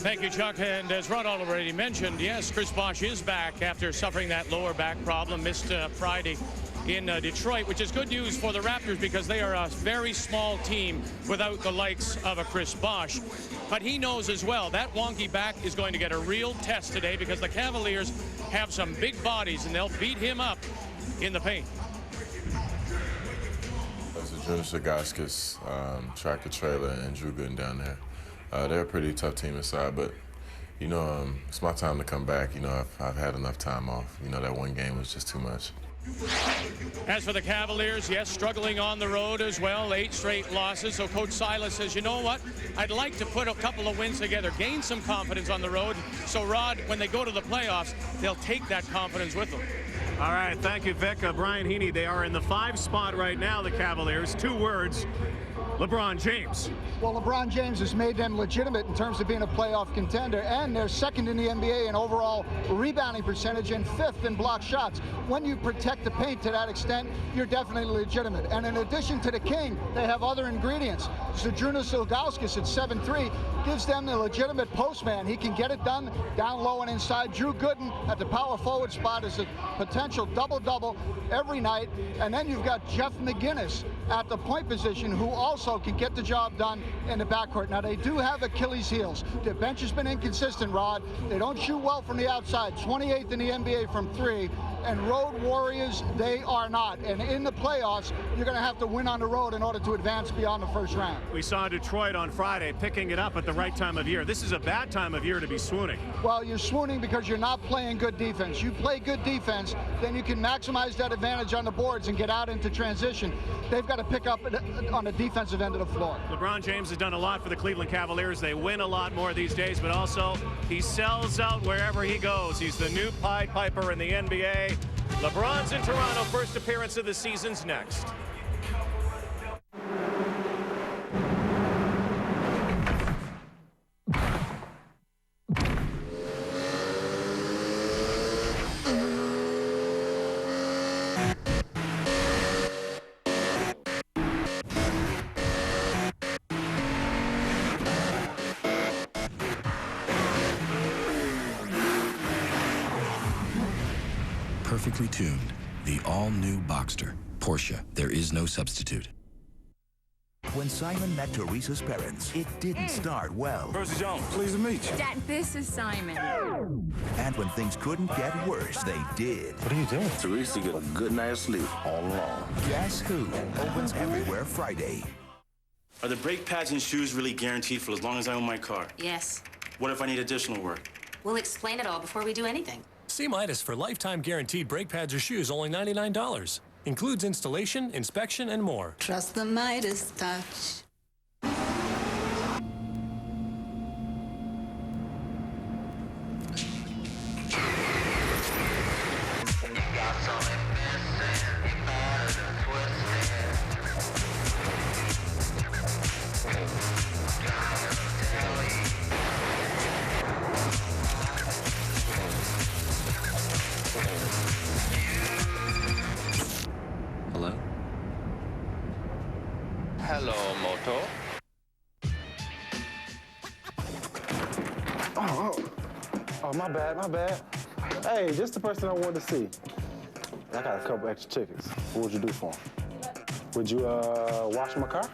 Thank you, Chuck. And as Rod already mentioned, yes, Chris Bosh is back after suffering that lower back problem. Missed Friday in Detroit, which is good news for the Raptors because they are a very small team without the likes of a Chris Bosh. But he knows as well that wonky back is going to get a real test today because the Cavaliers have some big bodies and they'll beat him up in the paint. Zydrunas, Ilgauskas, Tractor Trailer, and Drew Gooden down there. They're a pretty tough team inside, but, you know, it's my time to come back. You know, I've had enough time off. You know, that one game was just too much. As for the Cavaliers, yes, struggling on the road as well, 8 straight losses. So Coach Silas says, you know what, I'd like to put a couple of wins together, gain some confidence on the road. So, Rod, when they go to the playoffs, they'll take that confidence with them. All right, thank you, Vic. Brian Heaney, they are in the 5 spot right now, the Cavaliers. 2 words, LeBron James. Well, LeBron James has made them legitimate in terms of being a playoff contender, and they're second in the NBA in overall rebounding percentage and 5th in block shots. When you protect the paint to that extent, you're definitely legitimate. And in addition to the king, they have other ingredients. Zydrunas Ilgauskas at 7'3" gives them the legitimate postman. He can get it done down low and inside. Drew Gooden at the power forward spot is a potential double-double every night. And then you've got Jeff McGinnis at the point position, who also can get the job done in the backcourt. Now, they do have Achilles heels. Their bench has been inconsistent, Rod. They don't shoot well from the outside, 28th in the NBA from 3. And road warriors, they are not. And in the playoffs, you're going to have to win on the road in order to advance beyond the first round. We saw Detroit on Friday picking it up at the right time of year. This is a bad time of year to be swooning. Well, you're swooning because you're not playing good defense. You play good defense, then you can maximize that advantage on the boards and get out into transition. They've got to pick up on the defensive end of the floor. LeBron James has done a lot for the Cleveland Cavaliers. They win a lot more these days, but also he sells out wherever he goes. He's the new Pied Piper in the NBA. LeBron's in Toronto. First appearance of the season's next. Perfectly tuned, the all-new Boxster. Porsche, there is no substitute. When Simon met Teresa's parents, it didn't start well. Percy Jones, pleased to meet you. Dad, this is Simon. And when things couldn't get worse, they did. What are you doing? Teresa get a good night's sleep all along. Guess Who opens everywhere Friday. Are the brake pads and shoes really guaranteed for as long as I own my car? Yes. What if I need additional work? We'll explain it all before we do anything. See Midas for lifetime guaranteed brake pads or shoes, only $99. Includes installation, inspection, and more. Trust the Midas touch. Hello? Hello, Moto. Oh, my bad. Hey, just the person I wanted to see. I got a couple extra tickets. What would you do for them? Would you wash my car?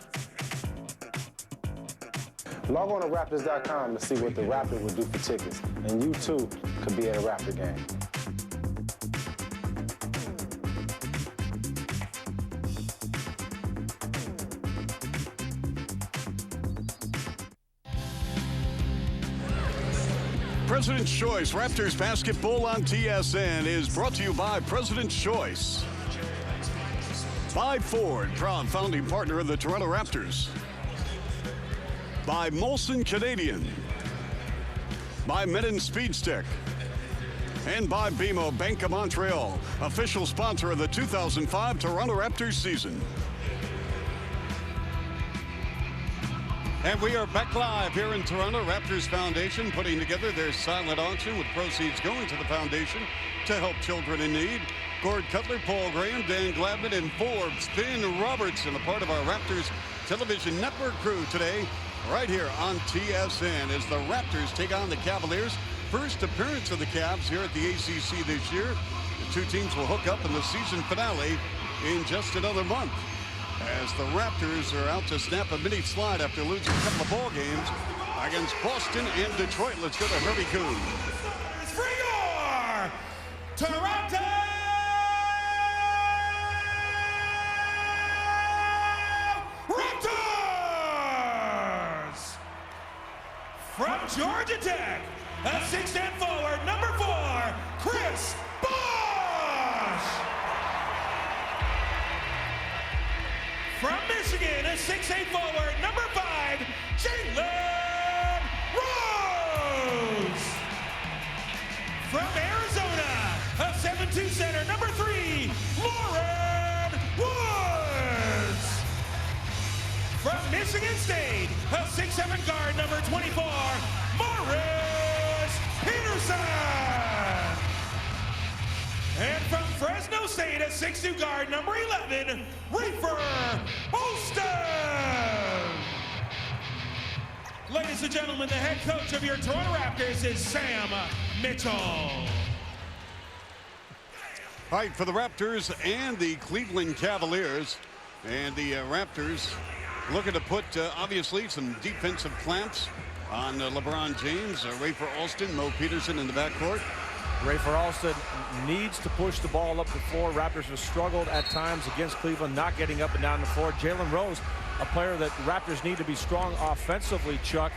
Log on to Raptors.com to see what the Raptors would do for tickets. And you, too, could be at a Raptor game. President's Choice Raptors Basketball on TSN is brought to you by President's Choice. By Ford, proud founding partner of the Toronto Raptors. By Molson Canadian. By Medin Speed Stick. And by BMO Bank of Montreal, official sponsor of the 2005 Toronto Raptors season. And we are back live here in Toronto. Raptors Foundation putting together their silent auction with proceeds going to the foundation to help children in need. Gord Cutler, Paul Graham, Dan Gladman, and Forbes, Finn Robertson, a part of our Raptors television network crew today right here on TSN as the Raptors take on the Cavaliers. First appearance of the Cavs here at the ACC this year. The two teams will hook up in the season finale in just another month, as the Raptors are out to snap a mini slide after losing a couple of ball games against Boston and Detroit. Let's go to Herbie Kuhn. For your Toronto Raptors! From Georgia Tech, a 6'10" forward, number 4, Chris Bosh! From Michigan, a 6'8" forward, number 5, Jalen Rose! From Arizona, a 7'2" center, number 3, Lauren Woods! From Michigan State, a 6'7" guard, number 24, Morris Peterson! And from Fresno State, a 6'2" guard, number 11, Rafer Alston! Ladies and gentlemen, the head coach of your Toronto Raptors is Sam Mitchell. All right, for the Raptors and the Cleveland Cavaliers. And the Raptors looking to put, obviously, some defensive clamps on LeBron James, Rafer Alston, Mo Peterson in the backcourt. Rafer Alston needs to push the ball up the floor. Raptors have struggled at times against Cleveland, not getting up and down the floor. Jalen Rose, a player that Raptors need to be strong offensively, Chuck.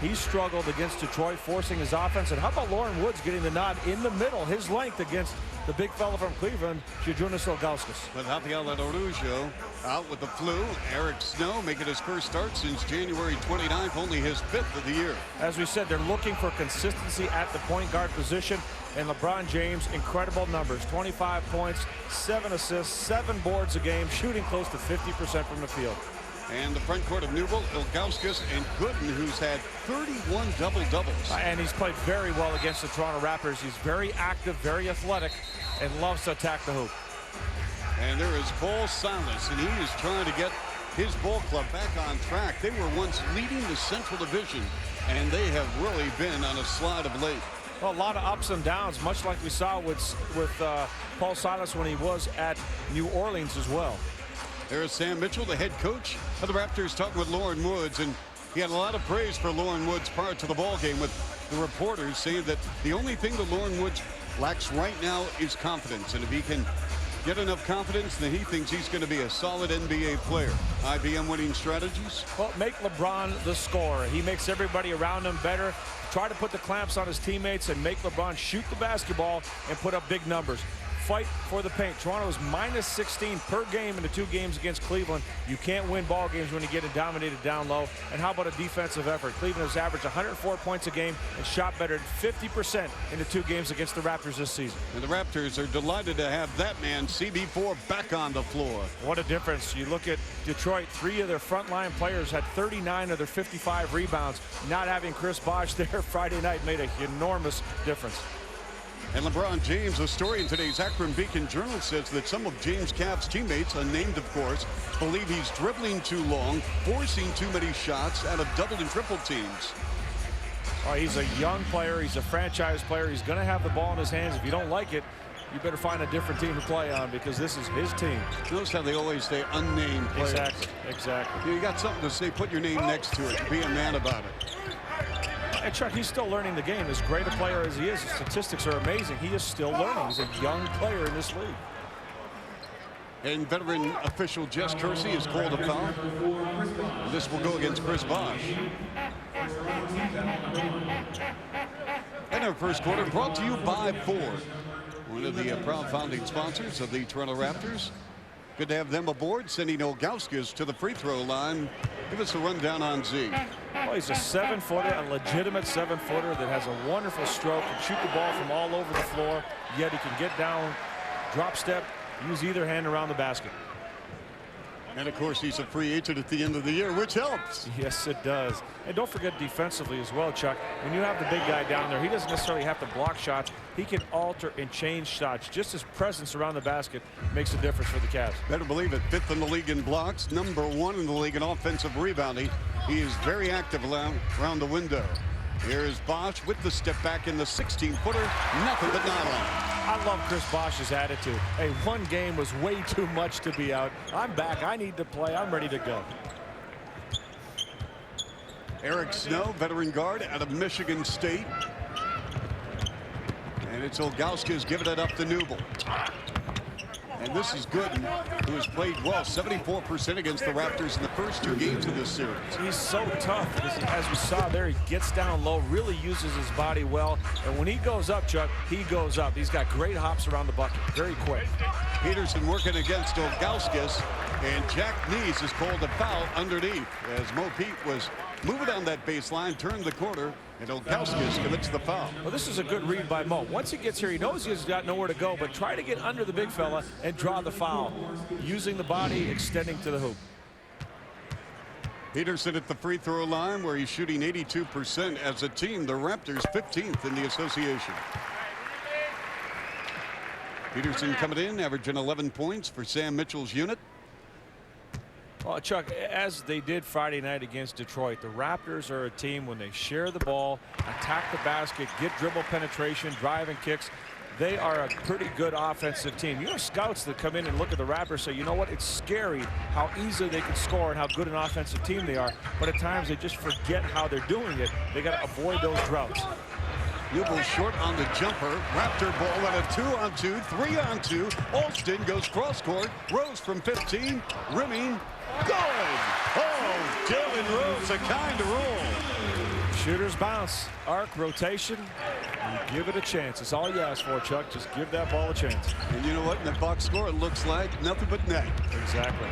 He struggled against Detroit, forcing his offense. And how about Lauren Woods getting the nod in the middle, his length against the big fella from Cleveland, Zydrunas Ilgauskas. But Rafael Araujo out with the flu. Eric Snow making his first start since January 29th, only his 5th of the year. As we said, they're looking for consistency at the point guard position. And LeBron James, incredible numbers, 25 points, 7 assists, 7 boards a game, shooting close to 50% from the field. And the front court of Newell, Ilgauskas, and Gooden, who's had 31 double-doubles. And he's played very well against the Toronto Raptors. He's very active, very athletic, and loves to attack the hoop. And there is Paul Silas, and he is trying to get his ball club back on track. They were once leading the Central Division, and they have really been on a slide of late. Well, a lot of ups and downs, much like we saw with Paul Silas when he was at New Orleans as well. There's Sam Mitchell, the head coach of the Raptors, talking with Lauren Woods, and he had a lot of praise for Lauren Woods prior to the ball game, with the reporters saying that the only thing that Lauren Woods lacks right now is confidence, and if he can get enough confidence, then he thinks he's going to be a solid NBA player. IBM winning strategies? Well, make LeBron the scorer. He makes everybody around him better. Try to put the clamps on his teammates and make LeBron shoot the basketball and put up big numbers. Fight for the paint. Toronto is minus 16 per game in the 2 games against Cleveland. You can't win ball games when you get dominated down low. And how about a defensive effort? Cleveland has averaged 104 points a game and shot better than 50% in the 2 games against the Raptors this season. And the Raptors are delighted to have that man, CB4, back on the floor. What a difference. You look at Detroit, 3 of their frontline players had 39 of their 55 rebounds. Not having Chris Bosh there Friday night made an enormous difference. And LeBron James, a story in today's Akron Beacon Journal, says that some of James' Cavs teammates, unnamed of course, believe he's dribbling too long, forcing too many shots out of double and triple teams. He's a young player. He's a franchise player. He's going to have the ball in his hands. If you don't like it, you better find a different team to play on, because this is his team. Notice how they always say unnamed players. Exactly. You got something to say, put your name next to it. Be a man about it. And Chuck, he's still learning the game. As great a player as he is, his statistics are amazing. He is still learning. He's a young player in this league. And veteran official Jess Kersey has called a foul. And this will go against Chris Bosh. And our first quarter brought to you by Ford, one of the proud founding sponsors of the Toronto Raptors. Good to have them aboard, sending Ilgauskas to the free throw line. Give us a rundown on Z. Well, he's a 7-footer, a legitimate 7-footer that has a wonderful stroke, can shoot the ball from all over the floor, yet he can get down, drop step, use either hand around the basket. And of course, he's a free agent at the end of the year, which helps. Yes, it does. And don't forget defensively as well, Chuck. When you have the big guy down there, he doesn't necessarily have to block shots. He can alter and change shots. Just his presence around the basket makes a difference for the Cavs. Better believe it. 5th in the league in blocks, #1 in the league in offensive rebounding. He is very active around the window. Here's Bosh with the step back in the 16-footer. Nothing but nylon. I love Chris Bosh's attitude. Hey, one game was way too much to be out. I'm back. I need to play. I'm ready to go. Eric Snow, veteran guard out of Michigan State. And it's Ilgauskas giving it up to Newble. And this is Gooden, who has played well, 74% against the Raptors in the first 2 games of this series. He's so tough. As we saw there, he gets down low, really uses his body well. And when he goes up, Chuck, he goes up. He's got great hops around the bucket, very quick. Peterson working against Ilgauskas, and Jack Nees is called a foul underneath as Mo Pete was moving down that baseline, turned the corner, and Ilgauskas commits the foul. Well, this is a good read by Mo. Once he gets here, he knows he's got nowhere to go, but try to get under the big fella and draw the foul, using the body, extending to the hoop. Peterson at the free throw line, where he's shooting 82% as a team. The Raptors 15th in the association. Peterson coming in, averaging 11 points for Sam Mitchell's unit. Well, Chuck, as they did Friday night against Detroit, the Raptors are a team when they share the ball, attack the basket, get dribble penetration, drive and kicks. They are a pretty good offensive team. You know, scouts that come in and look at the Raptors say, you know what, it's scary how easily they can score and how good an offensive team they are. But at times they just forget how they're doing it. They got to avoid those droughts. Newble short on the jumper. Raptor ball at a 2-on-2, 3-on-2. Alston goes cross court. Rose from 15. Rimming. Good. Oh, Dylan Rose, a kind of roll. Shooters bounce, arc, rotation. You give it a chance. It's all you ask for, Chuck. Just give that ball a chance. And you know what? In the box score, it looks like nothing but net. Exactly.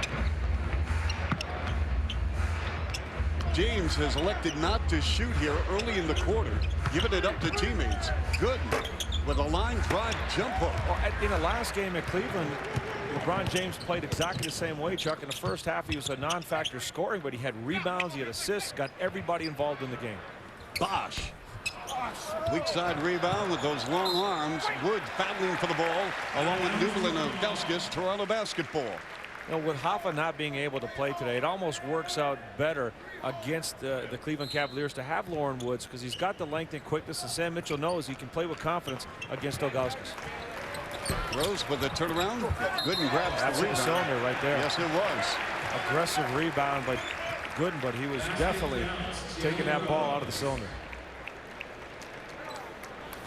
James has elected not to shoot here early in the quarter, giving it up to teammates. Good with a line drive jump hook. Well, in the last game at Cleveland, LeBron James played exactly the same way, Chuck. In the first half, he was a non-factor scoring, but he had rebounds, he had assists, got everybody involved in the game. Bosh. Weak side rebound with those long arms. Woods battling for the ball, along with Newble and Ilgauskas, Toronto basketball. You know, with Hoffa not being able to play today, it almost works out better against the Cleveland Cavaliers to have Lauren Woods, because he's got the length and quickness, and Sam Mitchell knows he can play with confidence against Ilgauskas. Rose with the turnaround. Gooden grabs That's the rebound. a cylinder right there. Yes, it was. Aggressive rebound by Gooden, but he was definitely taking that ball out of the cylinder.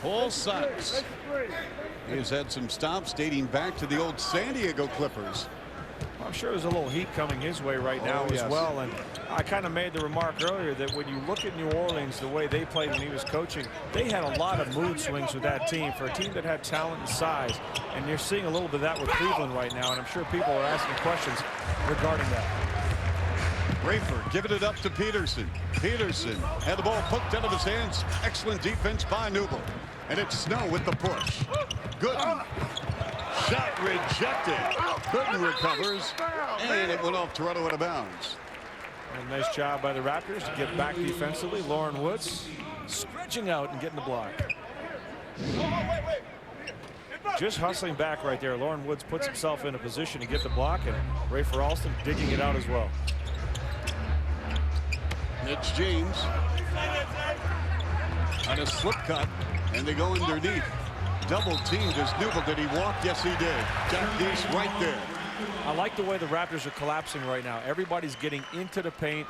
Paul Sykes. He's had some stops dating back to the old San Diego Clippers. I'm sure there's a little heat coming his way right now as well. And I kind of made the remark earlier that when you look at New Orleans, the way they played when he was coaching, they had a lot of mood swings with that team for a team that had talent and size. And you're seeing a little bit of that with Cleveland right now. And I'm sure people are asking questions regarding that. Rayford giving it up to Peterson. Peterson had the ball poked out of his hands. Excellent defense by Newble. And it's Snow with the push. Gooden. Shot rejected. Gooden recovers. And it went off Toronto out of bounds. And nice job by the Raptors to get back defensively. Lauren Woods stretching out and getting the block. Just hustling back right there. Lauren Woods puts himself in a position to get the block, and Rayford Alston digging it out as well. It's James on a slip cut, and they go underneath. Double teamed as Newble. Did he walk? Yes, he did. Jack Nees right there. I like the way the Raptors are collapsing right now. Everybody's getting into the paint,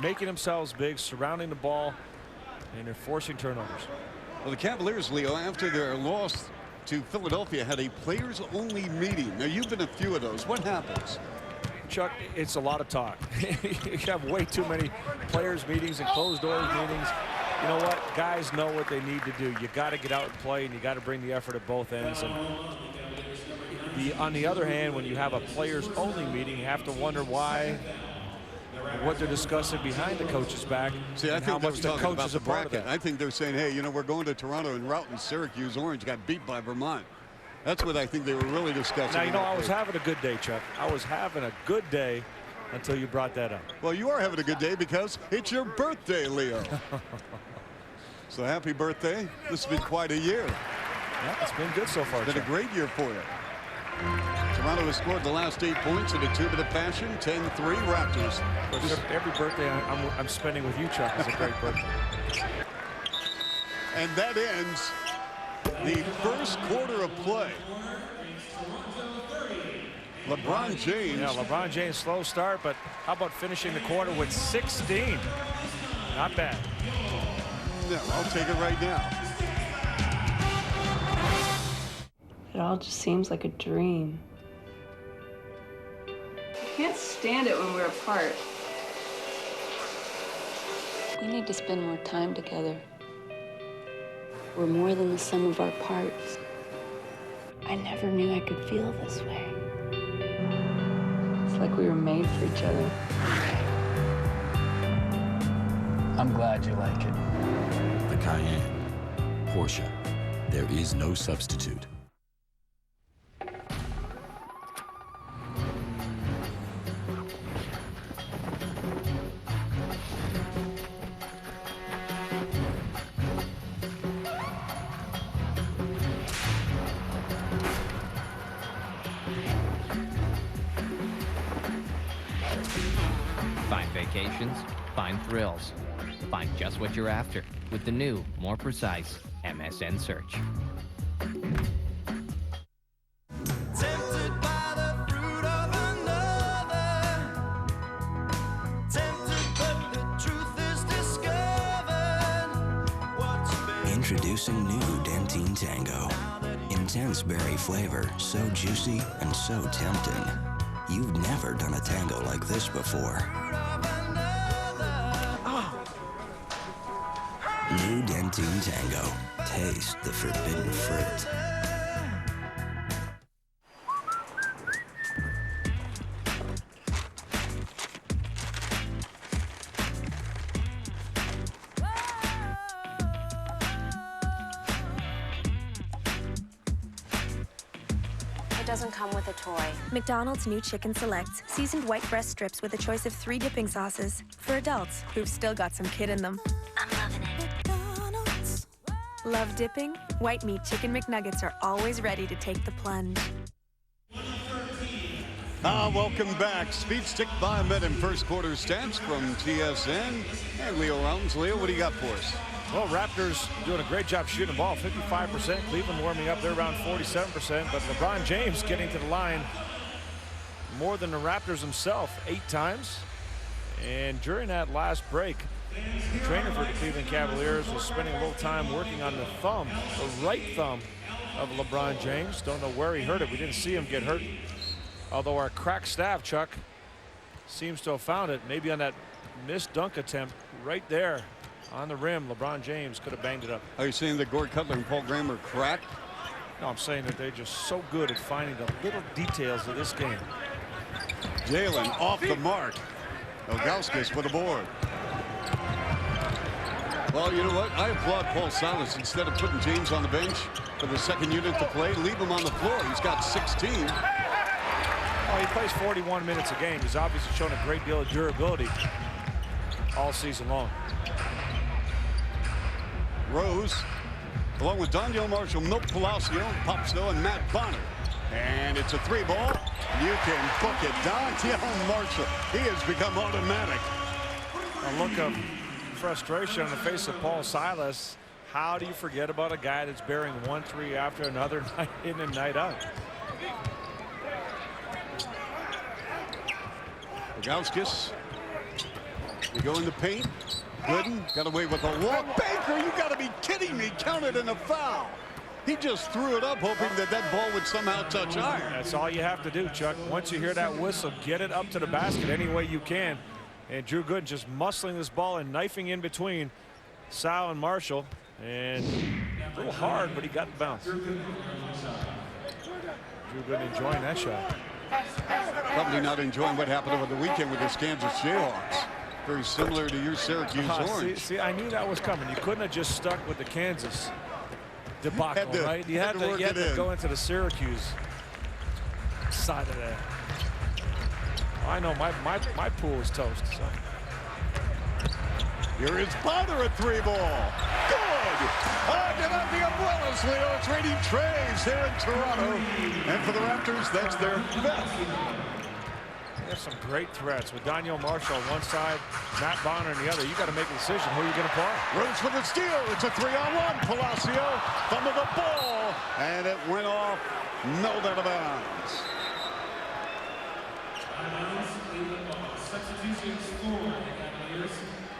making themselves big, surrounding the ball, and they're forcing turnovers. Well, the Cavaliers, Leo, after their loss to Philadelphia, had a players-only meeting. Now, you've been a few of those. What happens? Chuck, it's a lot of talk. You have way too many players meetings and closed doors meetings. You know what? Guys know what they need to do. You got to get out and play, and you got to bring the effort at both ends. And on the other hand, when you have a players-only meeting, you have to wonder why, what they're discussing behind the coach's back. See, I think how much the coach is a part of that. I think they're saying, hey, you know, we're going to Toronto and routing Syracuse Orange got beat by Vermont. That's what I think they were really discussing. Now, you know, I was having a good day, Chuck. I was having a good day until you brought that up. Well, you are having a good day because it's your birthday, Leo. So happy birthday. This has been quite a year. Yeah, it's been good so far. It's been a great year for you. Toronto has scored the last 8 points in a 2-minute fashion. 10-3 Raptors. Every birthday I'm spending with you, Chuck, is a great birthday. And that ends the first quarter of play. LeBron James. Yeah, LeBron James, slow start, but how about finishing the quarter with 16? Not bad. No, I'll take it right now. It all just seems like a dream. I can't stand it when we're apart. We need to spend more time together. We're more than the sum of our parts. I never knew I could feel this way. It's like we were made for each other. I'm glad you like it. The Cayenne. Porsche. There is no substitute. Find vacations, find thrills. Find just what you're after with the new, more precise MSN search. Introducing new Dentine Tango. Intense berry flavor, so juicy and so tempting. You've never done a tango like this before. New Dentine Tango. Taste the forbidden fruit. Doesn't come with a toy. McDonald's new Chicken Select. Seasoned white breast strips with a choice of 3 dipping sauces. For adults who've still got some kid in them. I'm loving it. McDonald's. Love dipping? White meat chicken McNuggets are always ready to take the plunge. Welcome back. Speed Stick Biomed and first quarter stats from TSN. And Leo Rounds. Leo, what do you got for us? Well, Raptors doing a great job shooting the ball, 55%. Cleveland warming up, they're around 47%. But LeBron James getting to the line more than the Raptors himself, 8 times. And during that last break, the trainer for the Cleveland Cavaliers was spending a little time working on the thumb, the right thumb of LeBron James. Don't know where he hurt it. We didn't see him get hurt. Although our crack staff, Chuck, seems to have found it. Maybe on that missed dunk attempt right there. On the rim, LeBron James could have banged it up. Are you saying that Gord Cutler and Paul Graham are cracked? No, I'm saying that they're just so good at finding the little details of this game. Jalen off the mark. Ilgauskas with a board. Well, you know what? I applaud Paul Silas. Instead of putting James on the bench for the second unit to play, leave him on the floor. He's got 16. Well, he plays 41 minutes a game. He's obviously shown a great deal of durability all season long. Rose, along with Daniel Marshall, Milt Palacio, Popsville, and Matt Bonner. And it's a 3-ball. You can book it. Daniel Marshall, he has become automatic. A look of frustration on the face of Paul Silas. How do you forget about a guy that's bearing 1 3 after another, night in and night out? Ilgauskas, we go in the paint. Gooden got away with a walk. Baker, you got to be kidding me. Counted in a foul. He just threw it up, hoping that that ball would somehow touch iron. That's all you have to do, Chuck. Once you hear that whistle, get it up to the basket any way you can. And Drew Gooden just muscling this ball and knifing in between Sal and Marshall. And a little hard, but he got the bounce. Drew Gooden enjoying that shot. Probably not enjoying what happened over the weekend with his Kansas Jayhawks. Very similar to your Syracuse Orange. See, I knew that was coming. You couldn't have just stuck with the Kansas debacle, right? You had to go into the Syracuse side of that. I know my pool is toast. So. Here is Potter, a 3-ball. Good! Get out the umbrellas, Leo. It's raining trays here in Toronto. And for the Raptors, that's their 5th. There's some great threats with Daniel Marshall on one side, Matt Bonner on the other. You got to make a decision. Who are you going to play? Rose for the steal. It's a 3-on-1. Palacio, thumb of the ball, and it went off. Nulled out of bounds.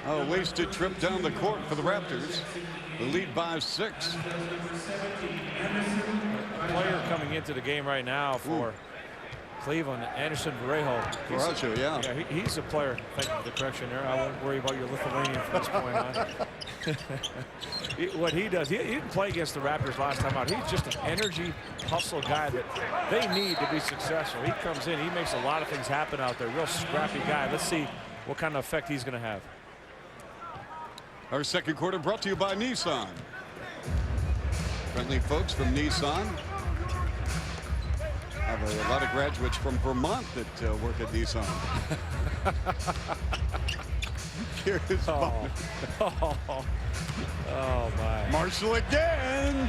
A wasted trip down the court for the Raptors. The lead by 6. A player coming into the game right now for Cleveland, Anderson Varejao. Yeah, he's a player. Thank you for the correction there. I won't worry about your Lithuanian from this point on. What he does, he didn't play against the Raptors last time out. He's just an energy, hustle guy that they need to be successful. He comes in, he makes a lot of things happen out there. Real scrappy guy. Let's see what kind of effect he's going to have. Our second quarter brought to you by Nissan. Friendly folks from Nissan. I have a lot of graduates from Vermont that work at Nissan. Here's Bonner. Oh, my. Marshall again.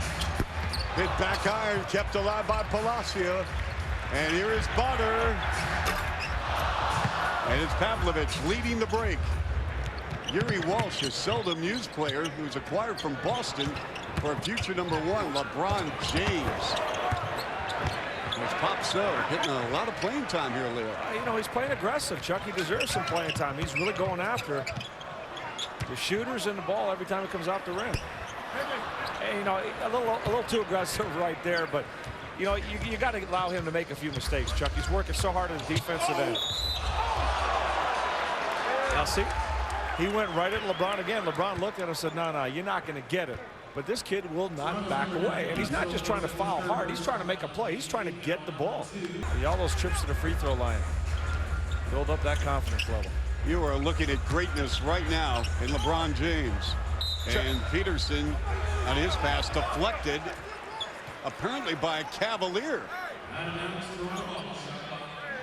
Hit back iron, kept alive by Palacio. And here is Bonner. And it's Pavlovich leading the break. Yuri Walsh, a seldom used player who's acquired from Boston for a future #1, LeBron James. There's Pop So getting a lot of playing time here, Leo. You know, he's playing aggressive, Chuck. He deserves some playing time. He's really going after the shooters and the ball every time it comes off the rim. And, you know, a little too aggressive right there, but, you know, you got to allow him to make a few mistakes, Chuck. He's working so hard on the defensive end. Now, see, he went right at LeBron again. LeBron looked at him and said, no, you're not going to get it. But this kid will not back away. And he's not just trying to foul hard. He's trying to make a play. He's trying to get the ball. All those trips to the free throw line. Build up that confidence level. You are looking at greatness right now in LeBron James. And Peterson on his pass deflected, apparently by a Cavalier.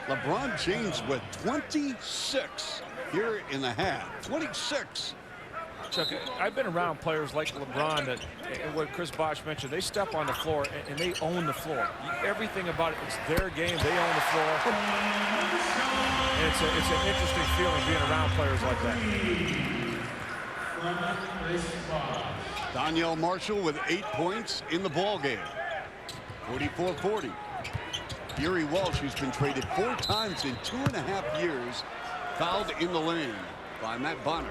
LeBron James with 26 here in the half. 26. Chuck, I've been around players like LeBron that, and what Chris Bosh mentioned, they step on the floor and they own the floor. Everything about it, it's their game. They own the floor. And it's an interesting feeling being around players like that. Daniel Marshall with 8 points in the ball game. 44-40. Yuri Walsh, who's been traded 4 times in 2.5 years, fouled in the lane by Matt Bonner.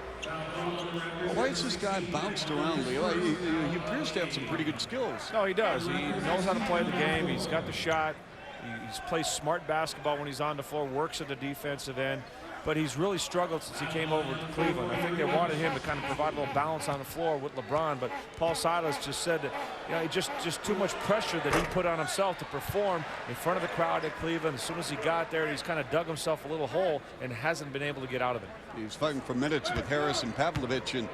Why is this guy bounced around, Leo? He appears to have some pretty good skills. No, he does. He knows how to play the game. He's got the shot. He plays smart basketball when he's on the floor, works at the defensive end. But he's really struggled since he came over to Cleveland. I think they wanted him to kind of provide a little balance on the floor with LeBron. But Paul Silas just said that, you know, just too much pressure that he put on himself to perform in front of the crowd at Cleveland. As soon as he got there, he's kind of dug himself a little hole and hasn't been able to get out of it. He's fighting for minutes with Harris and Pavlovich. And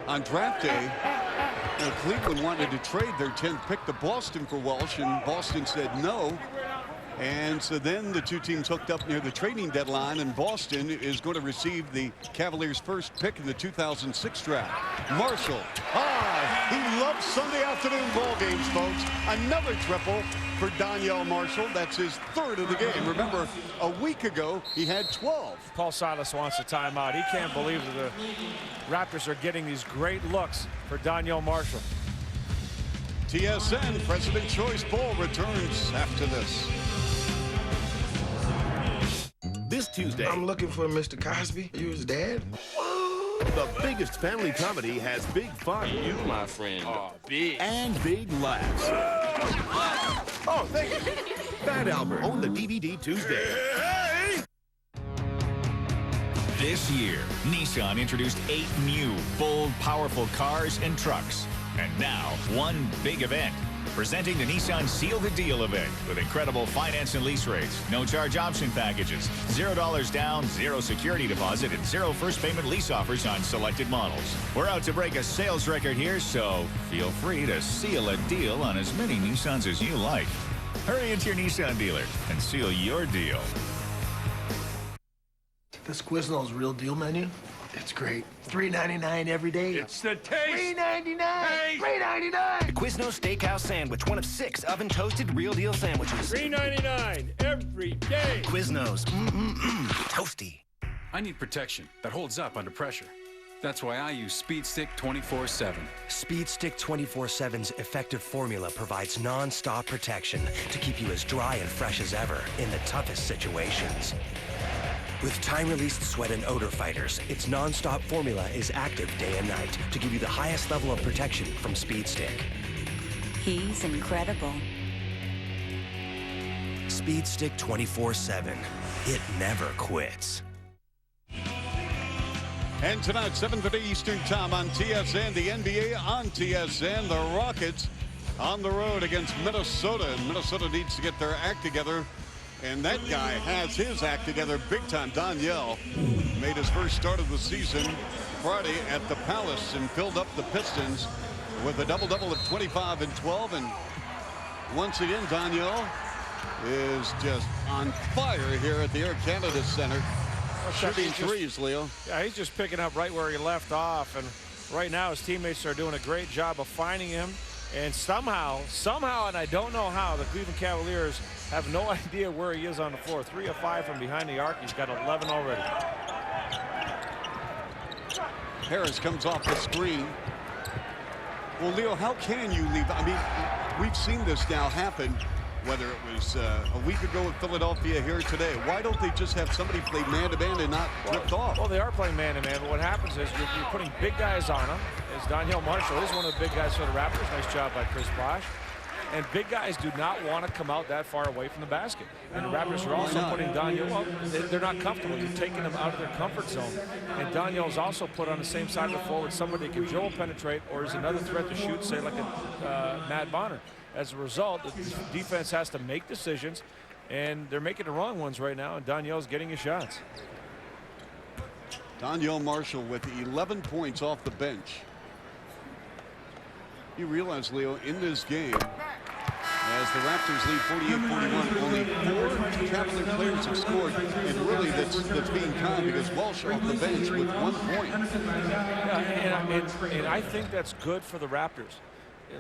on draft day, you know, Cleveland wanted to trade their 10th pick to Boston for Walsh, and Boston said no. And so then the two teams hooked up near the trading deadline, and Boston is going to receive the Cavaliers' first pick in the 2006 draft. Marshall, he loves Sunday afternoon ball games, folks. Another triple for Daniel Marshall. That's his 3rd of the game. Remember, a week ago, he had 12. Paul Silas wants a timeout. He can't believe that the Raptors are getting these great looks for Daniel Marshall. TSN President Choice Bowl returns after this. This Tuesday, I'm looking for Mr. Cosby. You his dad? The biggest family comedy has big fun. You, my friend, are big. And big laughs. Oh, thank you. Fat Albert on the DVD Tuesday. This year, Nissan introduced 8 new, bold, powerful cars and trucks. And now, one big event. Presenting the Nissan Seal the Deal event with incredible finance and lease rates, no charge option packages, $0 down, 0 security deposit, and 0 first payment lease offers on selected models. We're out to break a sales record here, so feel free to seal a deal on as many Nissans as you like. Hurry into your Nissan dealer and seal your deal. This Quizno's real deal menu? It's great. $3.99 every day. It's the taste. $3.99. $3.99. The Quiznos Steakhouse Sandwich, one of 6 oven-toasted real deal sandwiches. $3.99 every day. Quiznos. Toasty. I need protection that holds up under pressure. That's why I use Speed Stick 24/7. Speed Stick 24/7's effective formula provides non-stop protection to keep you as dry and fresh as ever in the toughest situations. With time-released sweat and odor fighters, its non-stop formula is active day and night to give you the highest level of protection from Speed Stick. He's incredible. Speed Stick 24/7. It never quits. And tonight, 7:30 Eastern Time on TSN, the NBA on TSN. The Rockets on the road against Minnesota. And Minnesota needs to get their act together. And that guy has his act together big time. Daniel made his first start of the season Friday at the Palace and filled up the Pistons with a double-double of 25 and 12. And once again, Daniel is just on fire here at the Air Canada Center. Shooting threes, Leo. Yeah, he's just picking up right where he left off. And right now his teammates are doing a great job of finding him. And somehow, and I don't know how, the Cleveland Cavaliers have no idea where he is on the floor. 3 of 5 from behind the arc. He's got 11 already. Harris comes off the screen. Well, Leo, how can you leave? I mean, we've seen this now happen, whether it was a week ago in Philadelphia, here today. Why don't they just have somebody play man-to-man and not drift off? Well, they are playing man-to-man, but what happens is you're putting big guys on them. As Daniel Marshall is one of the big guys for the Raptors. Nice job by Chris Bosh. And big guys do not want to come out that far away from the basket. And the Raptors are also putting Daniel, well, they're not comfortable. You're taking them out of their comfort zone. And Daniel is also put on the same side of the floor with somebody that can dribble, penetrate, or is another threat to shoot, say like a Matt Bonner. As a result, the defense has to make decisions, and they're making the wrong ones right now, and Daniel's getting his shots. Daniel Marshall with 11 points off the bench. You realize, Leo, in this game, as the Raptors lead 48-41, only 4 Cavalier players have scored, and really that's being kind because Walsh off the bench with 1 point. Yeah, and I think that's good for the Raptors.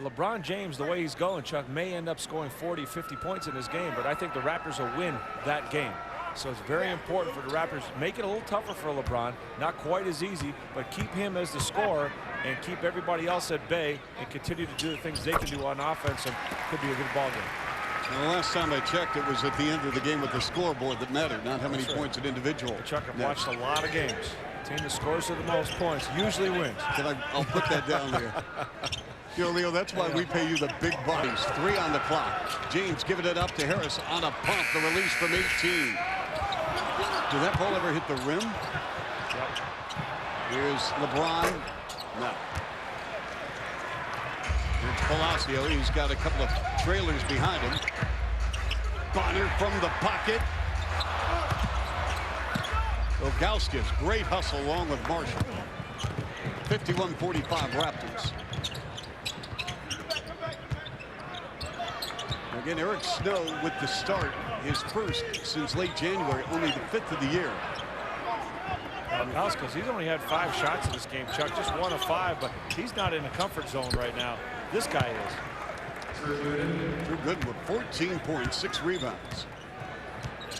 LeBron James, the way he's going, Chuck, may end up scoring 40, 50 points in this game, but I think the Raptors will win that game. So it's very important for the Raptors. Make it a little tougher for LeBron. Not quite as easy, but keep him as the scorer and keep everybody else at bay and continue to do the things they can do on offense, and could be a good ball game. Well, the last time I checked, it was at the end of the game with the scoreboard that mattered, not how many points an individual. Chuck, I've watched a lot of games. The team that scores the most points usually wins. I'll put that down there. You know, Leo, that's why we pay you the big bucks. 3 on the clock. James giving it up to Harris on a pump. The release from 18. Did that ball ever hit the rim? Yep. Here's LeBron. No. Here's Palacio. He's got a couple of trailers behind him. Bonner from the pocket. Ilgauskas, great hustle along with Marshall. 51-45 Raptors. Again, Eric Snow with the start, his first since late January, only the 5th of the year. Ilgauskas, he's only had 5 shots in this game, Chuck, just 1 of 5, but he's not in the comfort zone right now. This guy is. Drew Gooden with 14 points, 6 rebounds.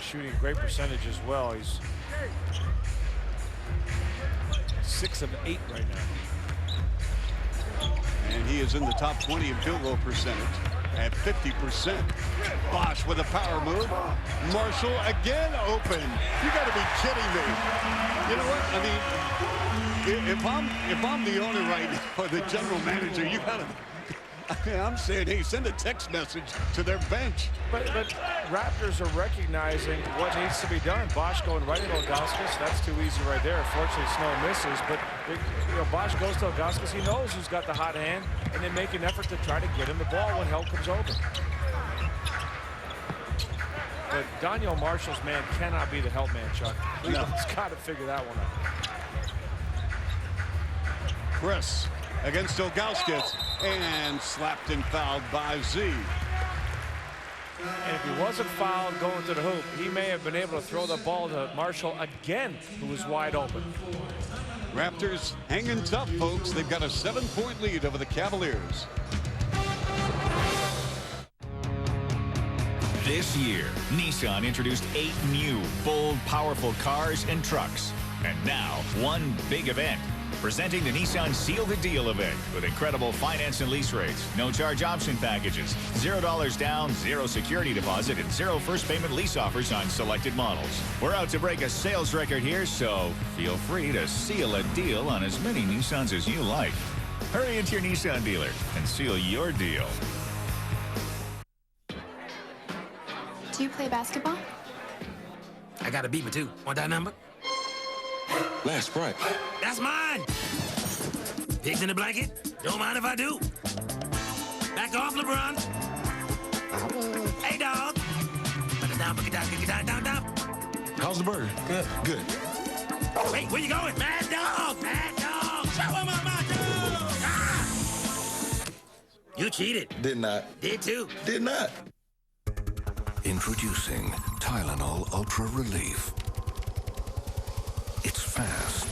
Shooting a great percentage as well. He's 6 of 8 right now. And he is in the top 20 in field goal percentage at 50%. Bosh with a power move. Marshall again open. You got to be kidding me. You know what? I mean, if I'm the owner right now, or the general manager, you got to. I'm saying, hey, send a text message to their bench. But Raptors are recognizing what needs to be done. Bosh going right into Ilgauskas. That's too easy right there. Fortunately, Snow misses. But Bosh goes to Ilgauskas. He knows who's got the hot hand, and they make an effort to try to get him the ball when help comes over. But Daniel Marshall's man cannot be the help man, Chuck. Cleveland's got to figure that one out. Chris against Ilgauskas, and slapped and fouled by Z. And if he wasn't fouled going to the hoop, he may have been able to throw the ball to Marshall again, who was wide open. Raptors hanging tough, folks. They've got a 7-point lead over the Cavaliers. This year, Nissan introduced 8 new, bold, powerful cars and trucks. And now, one big event. Presenting the Nissan Seal the Deal event with incredible finance and lease rates, no charge option packages, $0 down, 0 security deposit, and 0 first payment lease offers on selected models. We're out to break a sales record here, so feel free to seal a deal on as many Nissans as you like. Hurry into your Nissan dealer and seal your deal. Do you play basketball? I got a beeper too. Want that number? Last Sprite. That's mine! Pigs in the blanket? Don't mind if I do. Back off, LeBron. Hey, dog. How's the burger? Good. Good. Wait, where you going? Mad dog! Mad dog! Show him up, my dog! Ah! You cheated. Did not. Did too. Did not. Introducing Tylenol Ultra Relief. It's fast.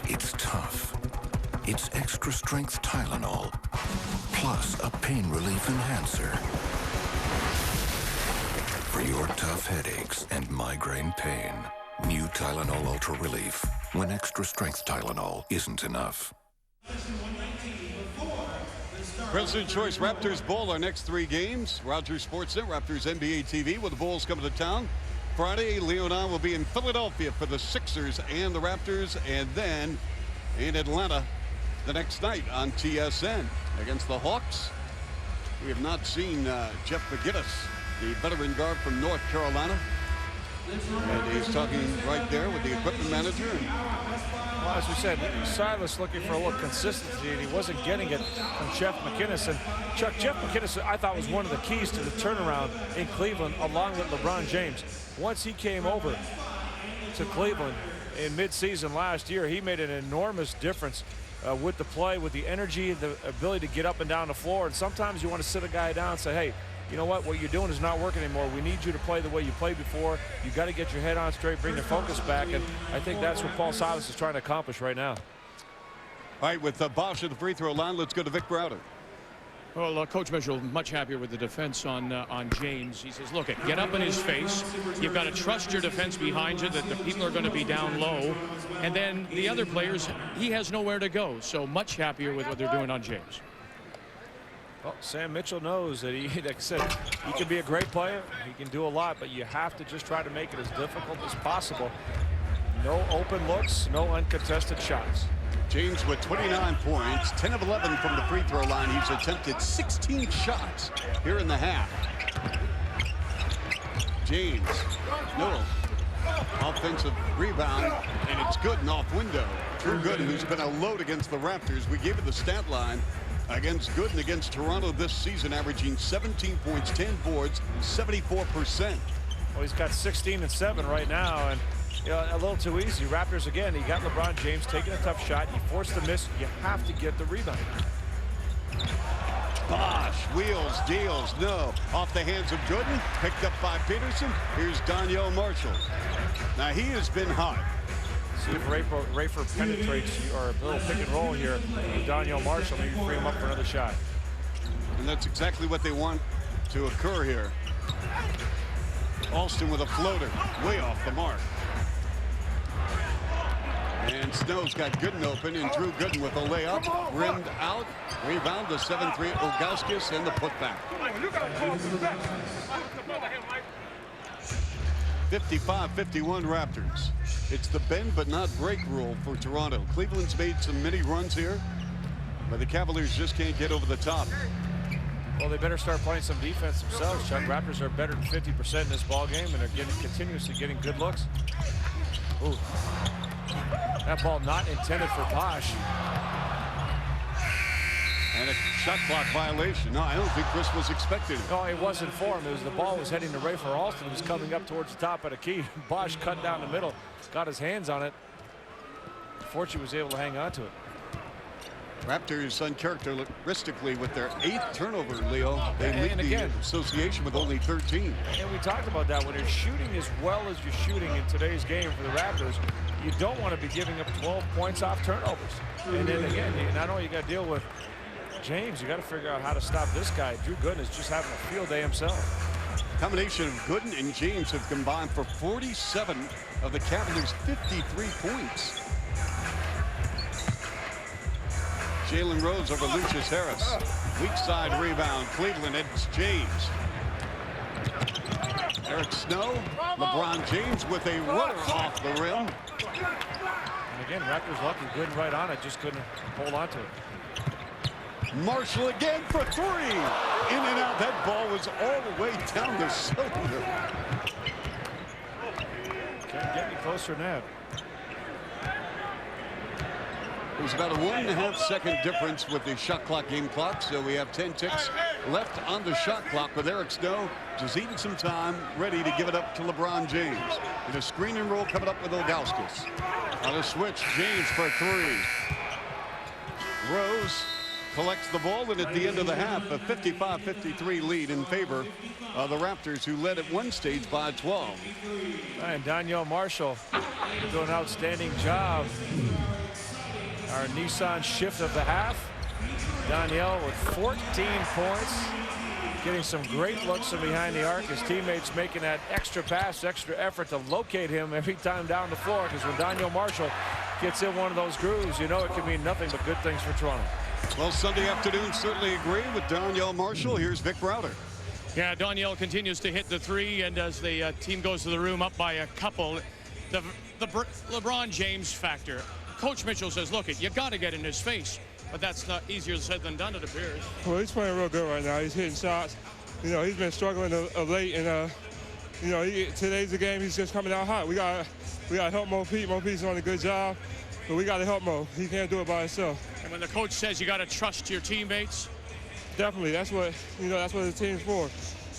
It's tough. It's extra strength Tylenol, plus a pain relief enhancer. For your tough headaches and migraine pain. New Tylenol Ultra Relief. When extra strength Tylenol isn't enough. President's Choice Raptors Bowl, our next 3 games. Rogers Sportsnet, Raptors NBA TV, with the Bulls coming to town. Friday, Leonard will be in Philadelphia for the Sixers and the Raptors, and then in Atlanta the next night on TSN against the Hawks. We have not seen Jeff McGinnis, the veteran guard from North Carolina. And he's talking right there with the equipment manager. Well, as we said, Silas looking for a little consistency, and he wasn't getting it from Jeff McGinnis. And Chuck, Jeff McGinnis, I thought, was one of the keys to the turnaround in Cleveland, along with LeBron James. Once he came over to Cleveland in midseason last year, he made an enormous difference with the play, with the energy, the ability to get up and down the floor. And sometimes you want to sit a guy down and say, hey, you know what you're doing is not working anymore. We need you to play the way you played before. You got to get your head on straight, bring the focus back, and I think that's what Paul Silas is trying to accomplish right now. All right, with Bosh at the free throw line, let's go to Vic Browder. Well, Coach Mitchell much happier with the defense on James. He says, look, get up in his face. You've got to trust your defense behind you, that the people are going to be down low. And then the other players, he has nowhere to go. So much happier with what they're doing on James. Well, Sam Mitchell knows that he, like I said, he can be a great player. He can do a lot, but you have to just try to make it as difficult as possible. No open looks, no uncontested shots. James with 29 points, 10 of 11 from the free throw line. He's attempted 16 shots here in the half. James, no offensive rebound, and it's Gooden off window. Drew Gooden, who's been a load against the Raptors. We gave you the stat line against Gooden against Toronto this season, averaging 17 points, 10 boards, 74%. Well, he's got 16 and 7 right now, and you know, a little too easy. Raptors again, he got LeBron James taking a tough shot. You force the miss, you have to get the rebound. Bosh, wheels, deals, no. Off the hands of Gooden, picked up by Peterson. Here's Daniel Marshall. Now he has been hot. See if Rayford penetrates or a little pick and roll here with Daniel Marshall. Maybe free him up for another shot. And that's exactly what they want to occur here. Alston with a floater, way off the mark. And Snow's got Gooden open, and Drew Gooden with a layup, rimmed out, rebound, the 7-3 Ilgauskas, and the putback. 55-51 Raptors. It's the bend but not break rule for Toronto. Cleveland's made some mini runs here, but the Cavaliers just can't get over the top. Well, they better start playing some defense themselves, Chuck. Raptors are better than 50% in this ball game, and they're continuously getting good looks. Ooh. That ball not intended for Bosh. And a shot clock violation. No, I don't think Chris was expecting it. No, it wasn't for him. It was the ball was heading to Rayford Alston. It was coming up towards the top of the key. Bosh cut down the middle, got his hands on it. Fortunately, was able to hang on to it. Raptors uncharacteristically with their 8th turnover, Leo. They lead And the again, association with only 13. And we talked about that. When you're shooting as well as you're shooting in today's game for the Raptors, you don't want to be giving up 12 points off turnovers. And then again, not only you got to deal with James, you got to figure out how to stop this guy. Drew Gooden is just having a field day himself. Combination of Gooden and James have combined for 47 of the Cavaliers' 53 points. Jalen Rose over Lucius Harris. Weak side rebound. Cleveland, it's James. Eric Snow. LeBron James with a runner off the rim. And again, Raptors lucky. Gooden right on it. Just couldn't hold on to it. Marshall again for 3. In and out. That ball was all the way down the cylinder. Can't get any closer than that. There's about a 1.5-second difference with the shot clock, game clock, so we have 10 ticks left on the shot clock with Eric Snow just eating some time, ready to give it up to LeBron James. And a screen and roll coming up with Ilgauskas. On a switch, James for 3. Rose collects the ball, and at the end of the half, a 55-53 lead in favor of the Raptors, who led at one stage by 12. And Danielle Marshall doing an outstanding job. Our Nissan shift of the half. Danielle with 14 points, getting some great looks from behind the arc. His teammates making that extra pass, extra effort to locate him every time down the floor, because when Danielle Marshall gets in one of those grooves, you know it can mean nothing but good things for Toronto. Well, Sunday afternoon certainly agree with Danielle Marshall. Here's Vic Browder. Yeah, Danielle continues to hit the 3, and as the team goes to the room up by a couple, the LeBron James factor. Coach Mitchell says, look, you got to get in his face, but that's not easier said than done, it appears. Well, he's playing real good right now. He's hitting shots. You know, he's been struggling of late, and you know, today's the game. He's just coming out hot. We got to help Mo Pete. Mo Pete's doing a good job, but we got to help Mo. He can't do it by himself. And when the coach says you got to trust your teammates, definitely, that's what the team's for,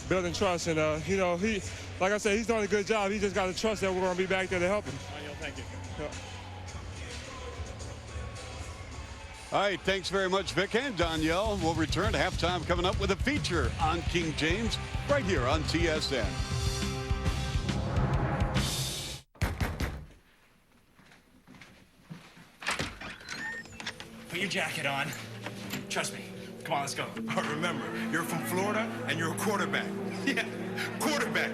building trust. And you know, like I said, he's doing a good job. He just got to trust that we're going to be back there to help him. Daniel, thank you. Yeah. All right, thanks very much, Vic and Danielle. We'll return to halftime coming up with a feature on King James right here on TSN. Put your jacket on. Trust me. Come on, let's go. Remember, you're from Florida and you're a quarterback. Yeah, quarterback.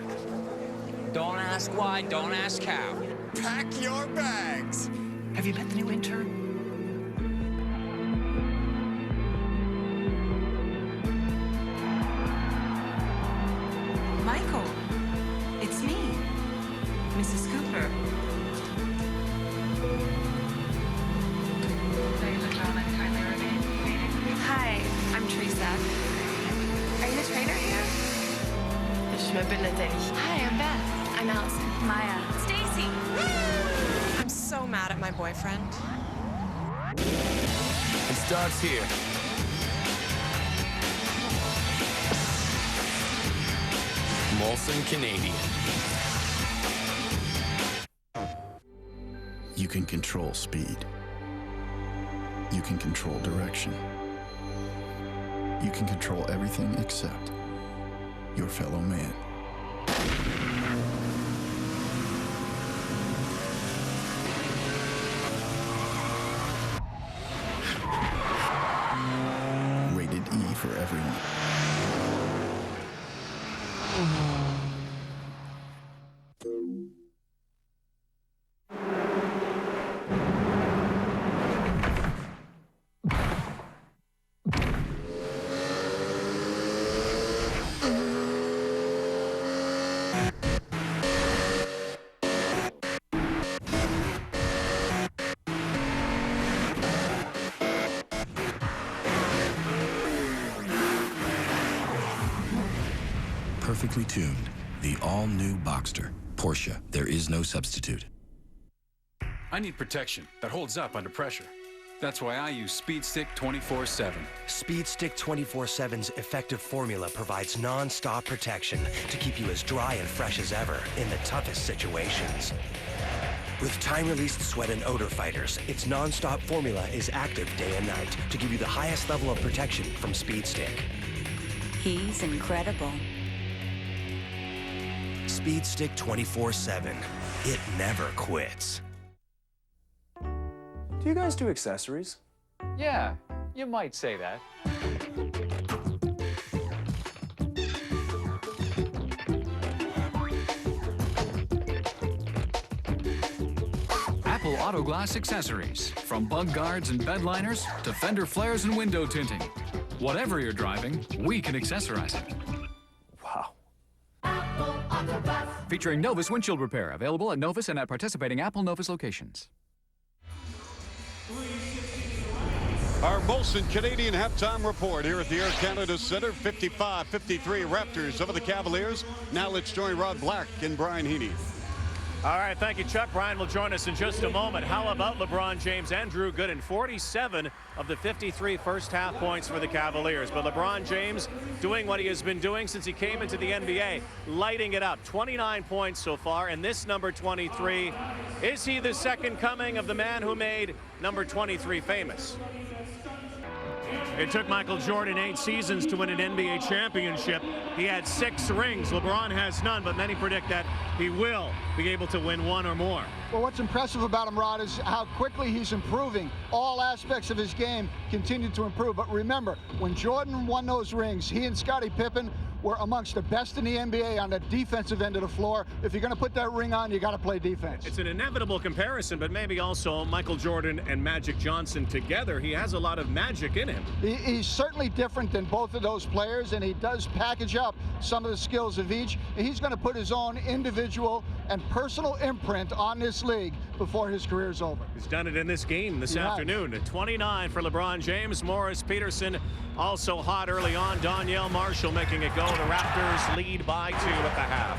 Don't ask why, don't ask how. Pack your bags. Have you met the new intern? Michael, it's me, Mrs. Cooper. Hi, I'm Teresa. Are you the trainer here? Je m'appelle Nathalie. Hi, I'm Beth. I'm Allison. Maya. Stacy. I'm so mad at my boyfriend. It starts here. Molson Canadian. You can control speed. You can control direction. You can control everything except your fellow man. Rated E for everyone. Perfectly tuned, the all-new Boxster. Porsche, there is no substitute. I need protection that holds up under pressure. That's why I use Speed Stick 24/7. Speed Stick 24/7's effective formula provides non-stop protection to keep you as dry and fresh as ever in the toughest situations. With time-released sweat and odor fighters, its non-stop formula is active day and night to give you the highest level of protection from Speed Stick. He's incredible. Speed Stick 24/7. It never quits. Do you guys do accessories? Yeah, you might say that. Apple Auto Glass accessories, from bug guards and bed liners to fender flares and window tinting. Whatever you're driving, we can accessorize it. Wow. Featuring Novus windshield repair, available at Novus and at participating Apple Novus locations. Our Molson Canadian halftime report here at the Air Canada Centre. 55-53 Raptors over the Cavaliers. Now let's join Rod Black and Brian Heaney. All right, thank you, Chuck. Brian will join us in just a moment. How about LeBron James and Drew Gooden? 47 of the 53 first-half points for the Cavaliers. But LeBron James doing what he has been doing since he came into the NBA, lighting it up. 29 points so far, and this number 23, is he the second coming of the man who made number 23 famous? It took Michael Jordan 8 seasons to win an NBA championship. He had 6 rings. LeBron has none, but many predict that he will be able to win 1 or more. Well, what's impressive about him, Rod, is how quickly he's improving. All aspects of his game continue to improve. But remember, when Jordan won those rings, he and Scottie Pippen were amongst the best in the NBA on the defensive end of the floor. If you're going to put that ring on, you got to play defense. It's an inevitable comparison, but maybe also Michael Jordan and Magic Johnson together. He has a lot of magic in him. He's certainly different than both of those players, and he does package up some of the skills of each. He's going to put his own individual and personal imprint on this league before his career is over. He's done it in this game this afternoon. 29 for LeBron James. Morris Peterson also hot early on. Donyell Marshall making it go. The Raptors lead by 2 at the half.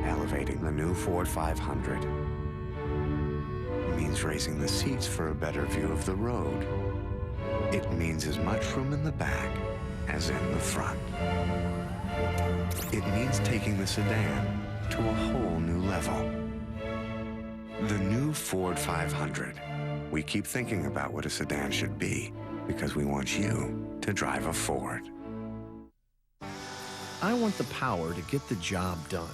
Elevating the new Ford 500 means raising the seats for a better view of the road. It means as much room in the back as in the front. It means taking the sedan to a whole new level. The new Ford 500. We keep thinking about what a sedan should be because we want you to drive a Ford. I want the power to get the job done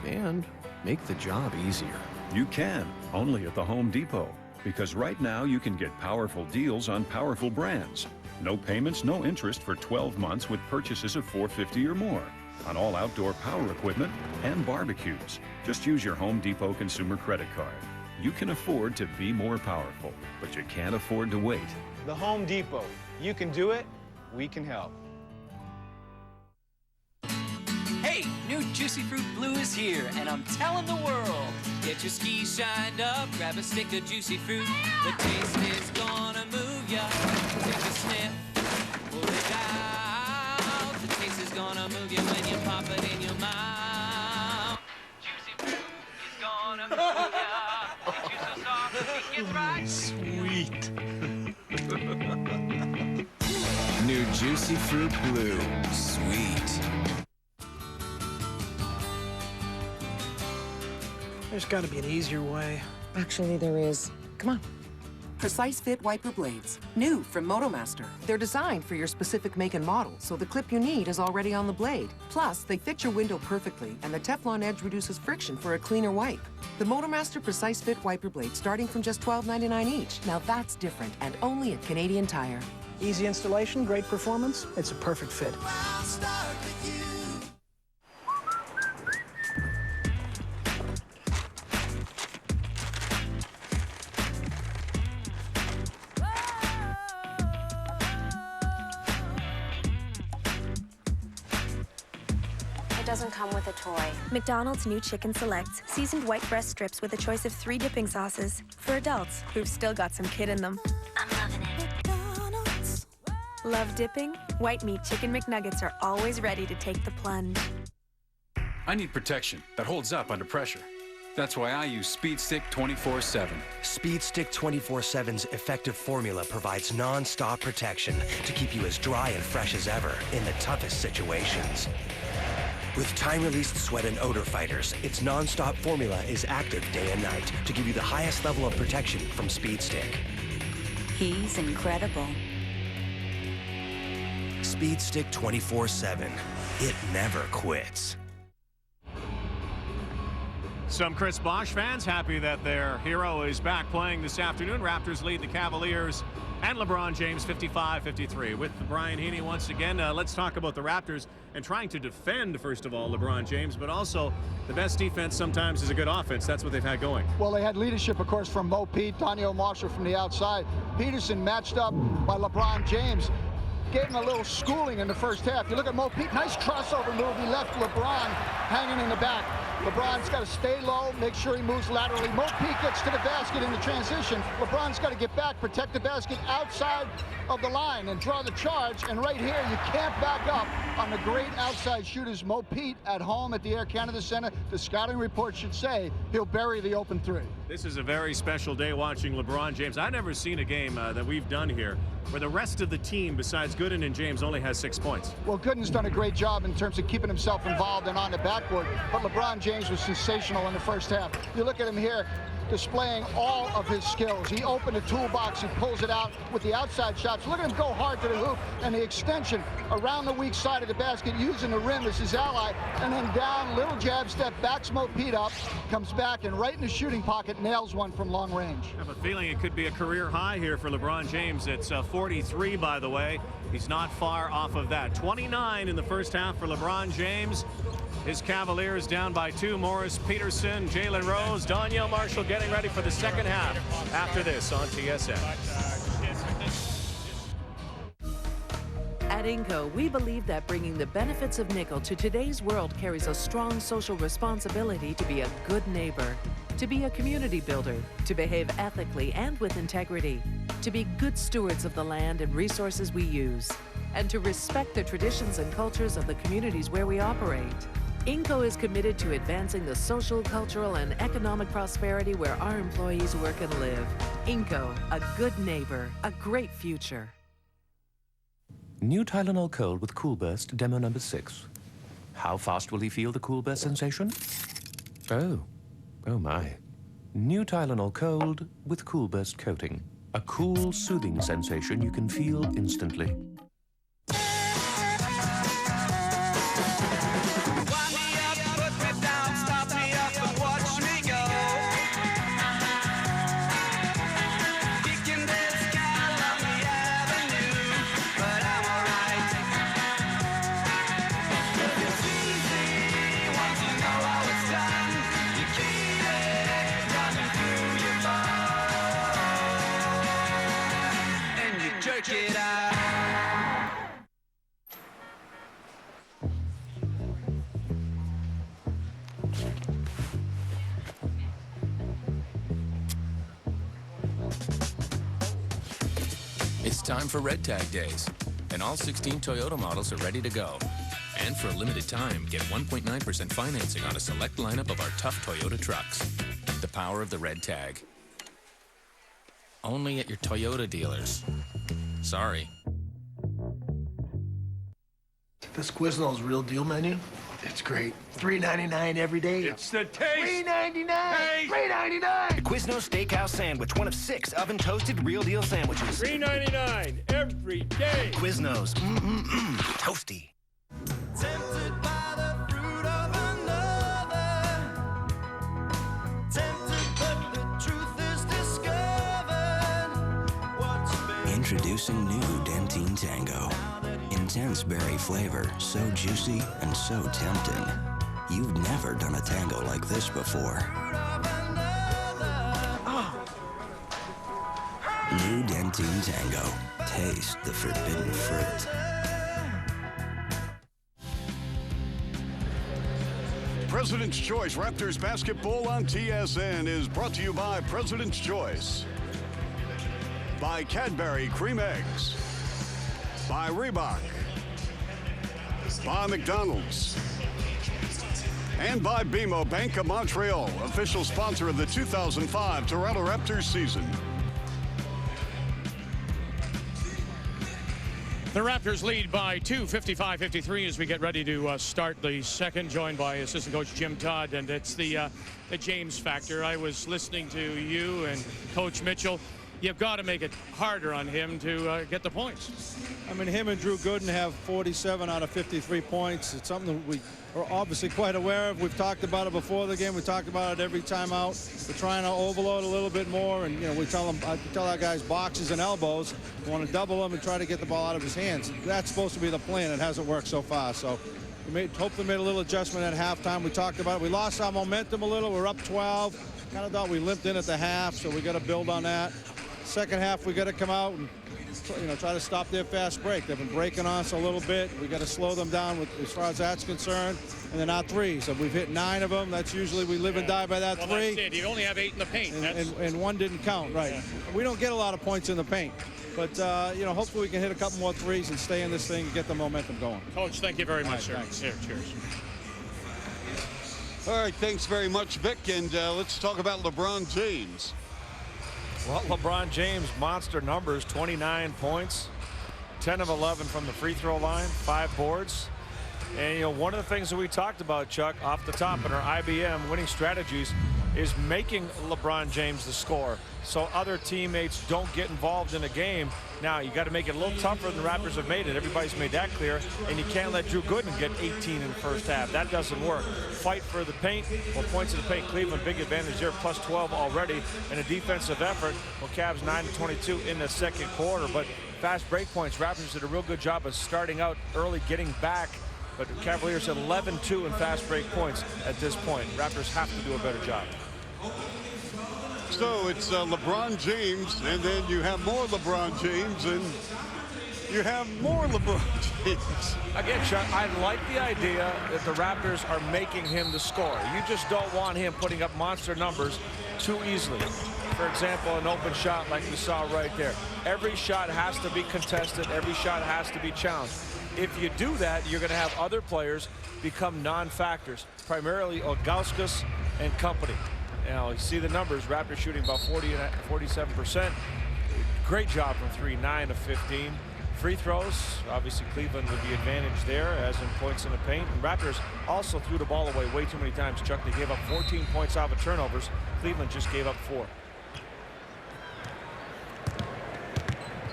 and make the job easier. You can, only at the Home Depot. Because right now you can get powerful deals on powerful brands. No payments, no interest for 12 months with purchases of $450 or more. On all outdoor power equipment and barbecues. Just use your Home Depot consumer credit card. You can afford to be more powerful, but you can't afford to wait. The Home Depot. You can do it, we can help. Hey, new Juicy Fruit Blue is here, and I'm telling the world. Get your skis shined up, grab a stick of Juicy Fruit. The taste is gonna move ya. Take a sniff, pull it out. The taste is gonna move you when you pop it in your mouth. Juicy Fruit is gonna move ya. Juice so soft, it gets right. Sweet. New Juicy Fruit Blue. Sweet. There's got to be an easier way. Actually, there is. Come on. Precise Fit Wiper Blades. New from MotoMaster. They're designed for your specific make and model, so the clip you need is already on the blade. Plus, they fit your window perfectly, and the Teflon edge reduces friction for a cleaner wipe. The MotoMaster Precise Fit Wiper Blades starting from just $12.99 each. Now that's different, and only at Canadian Tire. Easy installation, great performance. It's a perfect fit. Doesn't come with a toy. McDonald's new Chicken Selects, seasoned white breast strips with a choice of 3 dipping sauces. For adults who've still got some kid in them. I'm loving it. McDonald's. Love dipping? White meat chicken McNuggets are always ready to take the plunge. I need protection that holds up under pressure. That's why I use Speed Stick 24/7. Speed Stick 24/7's effective formula provides non-stop protection to keep you as dry and fresh as ever in the toughest situations. With time-released sweat and odor fighters, its non-stop formula is active day and night to give you the highest level of protection from Speed Stick. He's incredible. Speed Stick 24/7. It never quits. Some Chris Bosh fans happy that their hero is back playing this afternoon. Raptors lead the Cavaliers and LeBron James 55-53. With Brian Heaney once again, let's talk about the Raptors and trying to defend, first of all, LeBron James, but also the best defense sometimes is a good offense. That's what they've had going. Well, they had leadership, of course, from Mo Pete, Daniel Marshall from the outside. Peterson matched up by LeBron James. Gave him a little schooling in the first half. You look at Mo Pete, nice crossover move. He left LeBron hanging in the back. LeBron's got to stay low, make sure he moves laterally. Mo Pete gets to the basket in the transition. LeBron's got to get back, protect the basket outside of the line and draw the charge. And right here, you can't back up on the great outside shooters. Mo Pete at home at the Air Canada Center. The scouting report should say he'll bury the open three. This is a very special day watching LeBron James. I've never seen a game that we've done here where the rest of the team, besides Gooden and James, only has 6 points. Well, Gooden's done a great job in terms of keeping himself involved and on the backboard, but LeBron James was sensational in the first half. You look at him here, displaying all of his skills. He opened the toolbox, he pulls it out with the outside shots. Look at him go hard to the hoop and the extension around the weak side of the basket, using the rim as his ally, and then down, little jab step, backs Mo Pete up, comes back and right in the shooting pocket, nails one from long range. I have a feeling it could be a career high here for LeBron James. It's 43, by the way. He's not far off of that. 29 in the first half for LeBron James. His Cavaliers down by 2. Morris Peterson, Jalen Rose, Daniel Marshall getting ready for the second half after this on TSN. At Inco, we believe that bringing the benefits of nickel to today's world carries a strong social responsibility to be a good neighbor, to be a community builder, to behave ethically and with integrity, to be good stewards of the land and resources we use, and to respect the traditions and cultures of the communities where we operate. Inco is committed to advancing the social, cultural, and economic prosperity where our employees work and live. Inco, a good neighbor, a great future. New Tylenol Cold with Cool Burst, demo number 6. How fast will he feel the Cool Burst sensation? Oh my. New Tylenol Cold with Cool Burst coating. A cool, soothing sensation you can feel instantly. It's time for Red Tag Days, and all 16 Toyota models are ready to go. And for a limited time, get 1.9% financing on a select lineup of our tough Toyota trucks. The power of the Red Tag. Only at your Toyota dealers. Sorry. This Quiznos real deal menu, it's great. $3.99 every day. It's the taste. $3.99. $3.99. The Quiznos Steakhouse Sandwich, one of 6 oven-toasted real deal sandwiches. $3.99 every day. Quiznos, toasty. Tempted by the fruit of another. Tempted, but the truth is discovered. Introducing new Dentine Tango. Intense berry flavor, so juicy and so tempting. You've never done a tango like this before. New Dentine Tango. Taste the forbidden fruit. President's Choice Raptors basketball on TSN is brought to you by President's Choice, by Cadbury Cream Eggs, by Reebok, by McDonald's, And by BMO Bank of Montreal, official sponsor of the 2005 Toronto Raptors season. The Raptors lead by 2, 55-53, as we get ready to start the second, joined by assistant coach Jim Todd. And it's the James factor. I was listening to you and Coach Mitchell. You've got to make it harder on him to get the points. I mean, him and Drew Gooden have 47 out of 53 points. It's something that we are obviously quite aware of. We've talked about it before the game. We talk about it every time out. We're trying to overload a little bit more, and we tell them, I tell our guys boxes and elbows. We want to double them and try to get the ball out of his hands. That's supposed to be the plan. It hasn't worked so far. So we hopefully made a little adjustment at halftime. We talked about it. We lost our momentum a little. We're up 12. Kind of thought we limped in at the half, so we got to build on that. Second half, we got to come out and try to stop their fast break. They've been breaking on us a little bit. We got to slow them down as far as that's concerned. And then our threes. So we've hit 9 of them. That's usually we live and die by that 3. That's it. You only have 8 in the paint. And 1 didn't count, right? Yeah. We don't get a lot of points in the paint. But, hopefully we can hit a couple more threes and stay in this thing and get the momentum going. Coach, thank you very much, sir. Thanks. Here, cheers. All right, thanks very much, Vic. And let's talk about LeBron James. Well, LeBron James, monster numbers, 29 points, 10 of 11 from the free throw line, 5 boards. And, one of the things that we talked about, Chuck, off the top in our IBM winning strategies is making LeBron James the scorer so other teammates don't get involved in a game. Now, you got to make it a little tougher than the Raptors have made it. Everybody's made that clear. And you can't let Drew Gooden get 18 in the first half. That doesn't work. Fight for the paint. Well, points in the paint. Cleveland, big advantage there, plus 12 already. And a defensive effort. Well, Cavs 9-22 in the second quarter. But fast break points. Raptors did a real good job of starting out early, getting back. But the Cavaliers 11-2 in fast break points at this point. Raptors have to do a better job. So it's LeBron James, and then you have more LeBron James, and you have more LeBron James. Again, Chuck, I like the idea that the Raptors are making him the scorer. You just don't want him putting up monster numbers too easily. For example, an open shot like we saw right there. Every shot has to be contested. Every shot has to be challenged. If you do that, you're going to have other players become non-factors, primarily Ilgauskas and company. Now, you see the numbers. Raptors shooting about 47%. Great job from 3, 9 of 15. Free throws, obviously Cleveland with the advantage there, as in points in the paint. And Raptors also threw the ball away way too many times, Chuck. They gave up 14 points off of turnovers. Cleveland just gave up 4.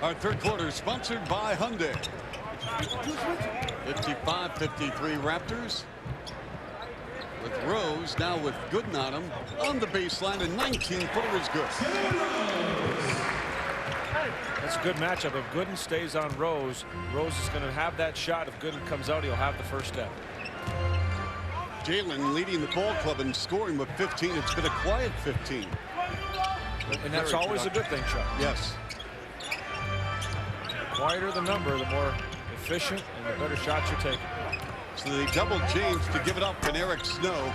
Our third quarter sponsored by Hyundai. 55-53 Raptors. With Rose now with Gooden on him on the baseline, and 19-footer is good. That's a good matchup. If Gooden stays on Rose, Rose is going to have that shot. If Gooden comes out, he'll have the first step. Jalen leading the ball club and scoring with 15. It's been a quiet 15. And that's always a good thing, Chuck. Yes. The quieter the number, the more efficient and the better shots you're taking. So they double James to give it up to Eric Snow,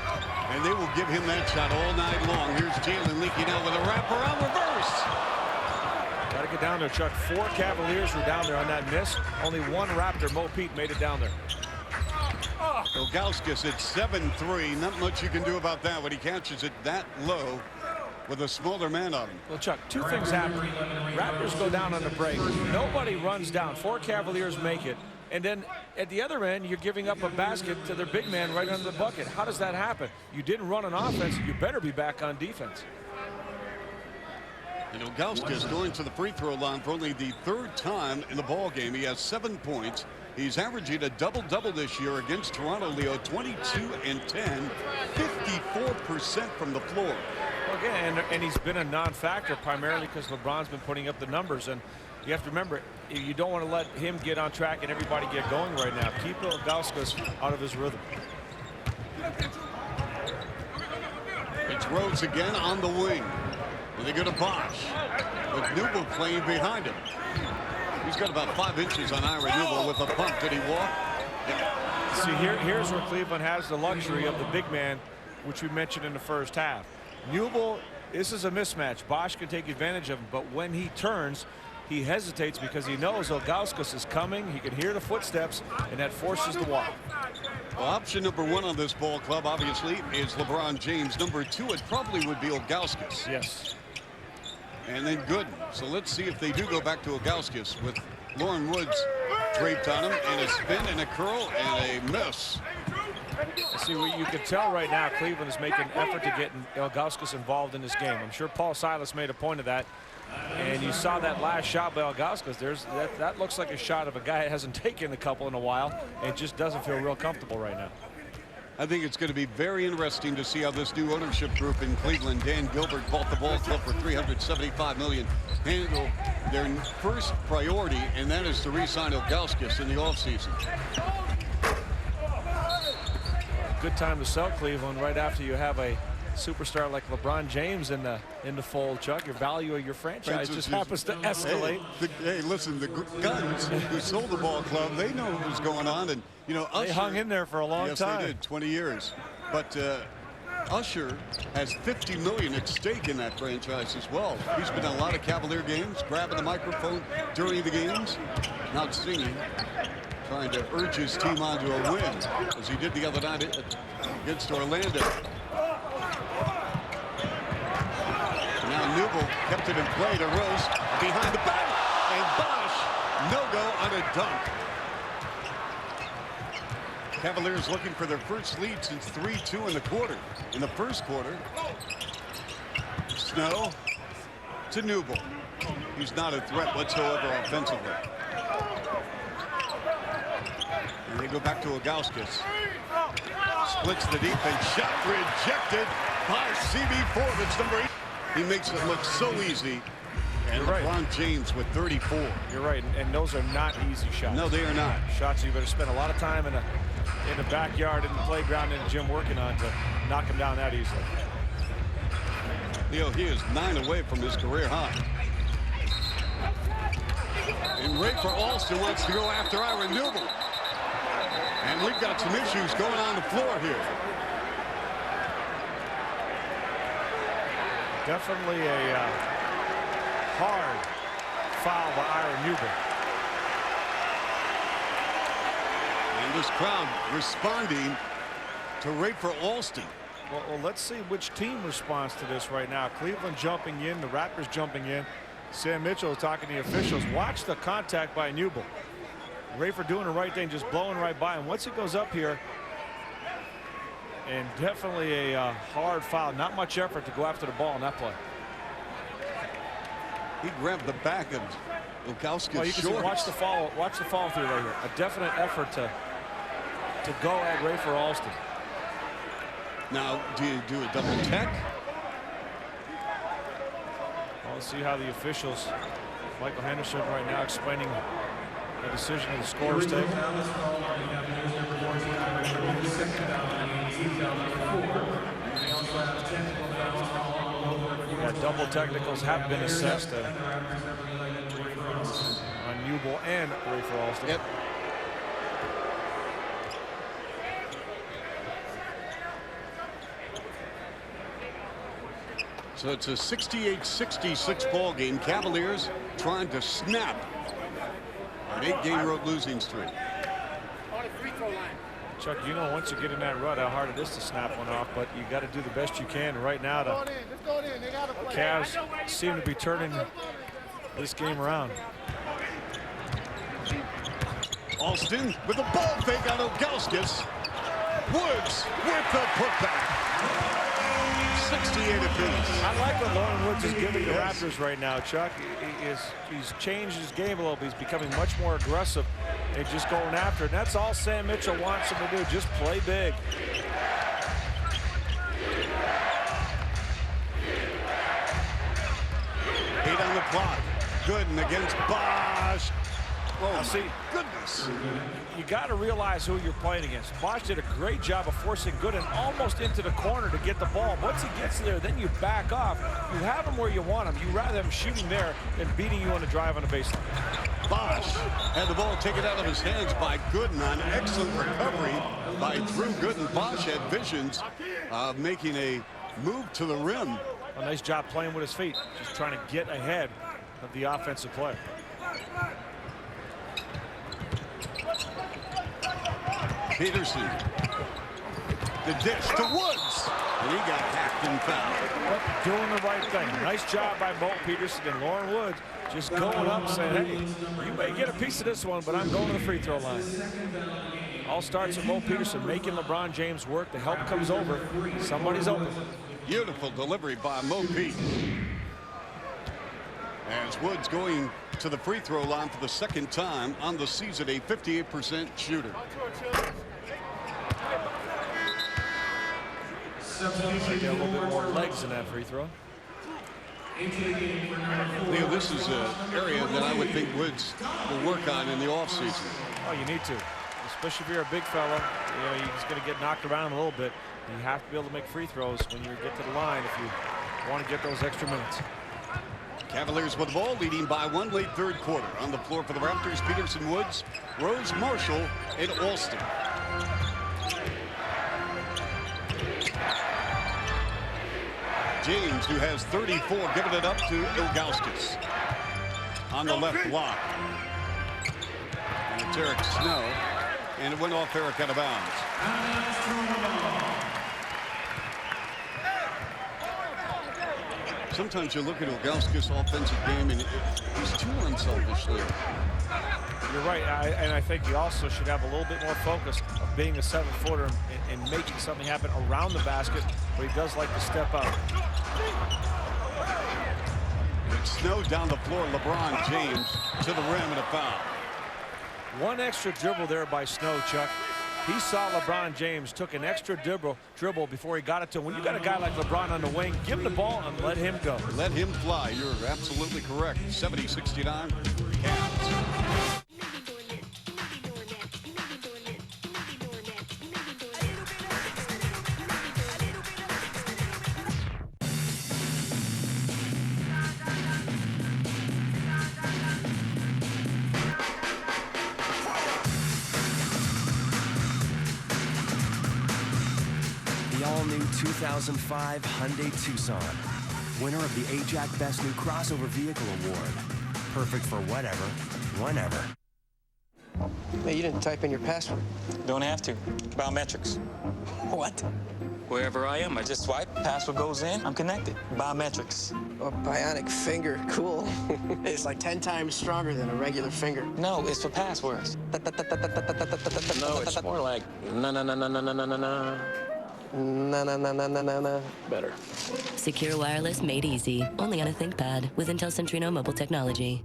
and they will give him that shot all night long. Here's Jalen leaking out with a wraparound reverse. Got to get down there, Chuck. 4 Cavaliers were down there on that miss. Only 1 Raptor, Mo Pete, made it down there. Ilgauskas at 7-3. Not much you can do about that when he catches it that low with a smaller man on him. Well, Chuck, 2 things happen. Raptors go down on the break. Nobody runs down. 4 Cavaliers make it. And then at the other end, you're giving up a basket to their big man right under the bucket. How does that happen? You didn't run on offense. You better be back on defense. And Ilgauskas going to the free throw line for only the 3rd time in the ball game. He has 7 points. He's averaging a double-double this year against Toronto, Leo. 22 and 10, 54% from the floor. Well, again, and he's been a non-factor primarily because LeBron's been putting up the numbers. And you have to remember, you don't want to let him get on track and everybody get going right now. Keep Ilgauskas out of his rhythm. It's Rose again on the wing. And they go to Bosh with Newell playing behind him. He's got about 5 inches on Ira Newell with a pump. Did he walk? Yeah. See, here's where Cleveland has the luxury of the big man, which we mentioned in the first half. Newell, this is a mismatch. Bosh can take advantage of him, but when he turns, he hesitates because he knows Ilgauskas is coming. He can hear the footsteps, and that forces the walk. Well, option number 1 on this ball club, obviously, is LeBron James. Number 2, it probably would be Ilgauskas. Yes. And then Gooden. So let's see if they do go back to Ilgauskas with Lauren Woods draped on him, and a spin and a curl and a miss. See, you can tell right now Cleveland is making an effort to get Ilgauskas involved in this game. I'm sure Paul Silas made a point of that. And you saw that last shot by Ilgauskas. That looks like a shot of a guy that hasn't taken a couple in a while. And just doesn't feel real comfortable right now. I think it's going to be very interesting to see how this new ownership group in Cleveland, Dan Gilbert, bought the ball club for $375 million, handle their first priority, and that is to re-sign Ilgauskas in the offseason. Good time to sell Cleveland right after you have a superstar like LeBron James in the fold, Chuck. Your value of your franchise just happens to escalate. Hey, listen, the Guns who sold the ball club, they know what was going on, and you know, Usher, they hung in there for a long time. Yes, they did, 20 years. But Usher has $50 million at stake in that franchise as well. He's been in a lot of Cavalier games, grabbing the microphone during the games, not singing, trying to urge his team onto a win, as he did the other night against Orlando. Now Newell kept it in play to Rose behind the back, and Bosh no-go on a dunk. Cavaliers looking for their first lead since 3-2 in the quarter. In the first quarter, Snow to Newell. He's not a threat whatsoever offensively. And they go back to Ilgauskas. Splits the deep and shot rejected by CB4. It's number 8. He makes it look so easy. And LeBron James with 34. You're right, and those are not easy shots. No, they are not. Shots you better spend a lot of time in the backyard, in the playground, in the gym working on to knock him down that easily. Leo, he is 9 away from his career high. And Rafer Alston wants to go after Ira Newell. And we've got some issues going on the floor here. Definitely a hard foul by Ira Newell. And this crowd responding to Rafer Alston. Well, let's see which team responds to this right now. Cleveland jumping in, the Raptors jumping in. Sam Mitchell talking to the officials. Watch the contact by Newell. Rafer doing the right thing, just blowing right by him. Once it goes up here, and definitely a hard foul. Not much effort to go after the ball in that play. He grabbed the back of Ilgauskas' well, you can see, watch the follow through right here. A definite effort to go at Rafer Alston. Now, do you do a double tech? Well, let's see how the officials, Michael Henderson right now explaining the decision of the scorer's table. Yeah, double technicals have been assessed on Newell and Rafer Alston. Yep. So it's a 68-66 ball game. Cavaliers trying to snap an 8-game road losing streak. Chuck, you know once you get in that rut how hard it is to snap one off, but you got to do the best you can. Right now, the Cavs seem to be turning this game around. Alston with the ball fake on Ilgauskas. Woods with the putback. 68 apiece. I like what Lauren Woods is giving the Raptors right now, Chuck. He's changed his game a little bit. He's becoming much more aggressive and just going after it. And that's all Sam Mitchell wants him to do, just play big. Eight on the clock. Gooden against Bosh. Oh, now, see, goodness. You got to realize who you're playing against. Bosh did a great job of forcing Gooden almost into the corner to get the ball. Once he gets there, then you back off. You have him where you want him. You rather have him shooting there than beating you on the drive on the baseline. Bosh had the ball taken out of his hands by Gooden on excellent recovery by Drew Gooden. Bosh had visions of making a move to the rim. A nice job playing with his feet, just trying to get ahead of the offensive play. Peterson. The dish to Woods. And he got hacked and fouled. But doing the right thing. Nice job by Bolt Peterson and Lauren Woods. Just going up saying, hey, you may get a piece of this one, but I'm going to the free throw line. All starts with Bolt Peterson making LeBron James work. The help comes over. Somebody's open. Beautiful delivery by Mo Pete. As Woods going to the free throw line for the second time on the season, a 58% shooter. Like a little bit more legs in that free throw. Leo, this is an area that I would think Woods will work on in the offseason. Oh, you need to. Especially if you're a big fella, you know, he's going to get knocked around a little bit. You have to be able to make free throws when you get to the line if you want to get those extra minutes. Cavaliers with the ball, leading by 1 late third quarter. On the floor for the Raptors, Peterson, Woods, Rose, Marshall, and Alston. James, who has 34, giving it up to Ilgauskas. On the left block. And it's Eric Snow. And it went off Eric out of bounds. Sometimes you look at Ilgauskas' offensive game and he's too unselfish there. You're right, and I think he also should have a little bit more focus of being a 7-footer and making something happen around the basket, but he does like to step out. It's Snow down the floor, LeBron James to the rim and a foul. One extra dribble there by Snow, Chuck. He saw LeBron James, took an extra dribble before he got it to him. When you got a guy like LeBron on the wing, give him the ball and let him go. Let him fly. You're absolutely correct. 70-69. Cavs. All-new 2005 Hyundai Tucson, winner of the AJAC Best New Crossover Vehicle Award. Perfect for whatever, whenever. Hey, you didn't type in your password. Don't have to. Biometrics. What? Wherever I am, I just swipe, password goes in, I'm connected. Biometrics. A bionic finger, cool. It's like 10 times stronger than a regular finger. No, it's for passwords. No, it's more like na-na-na-na-na-na-na-na. Na-na-na-na-na-na. Better. Secure wireless made easy. Only on a ThinkPad with Intel Centrino mobile technology.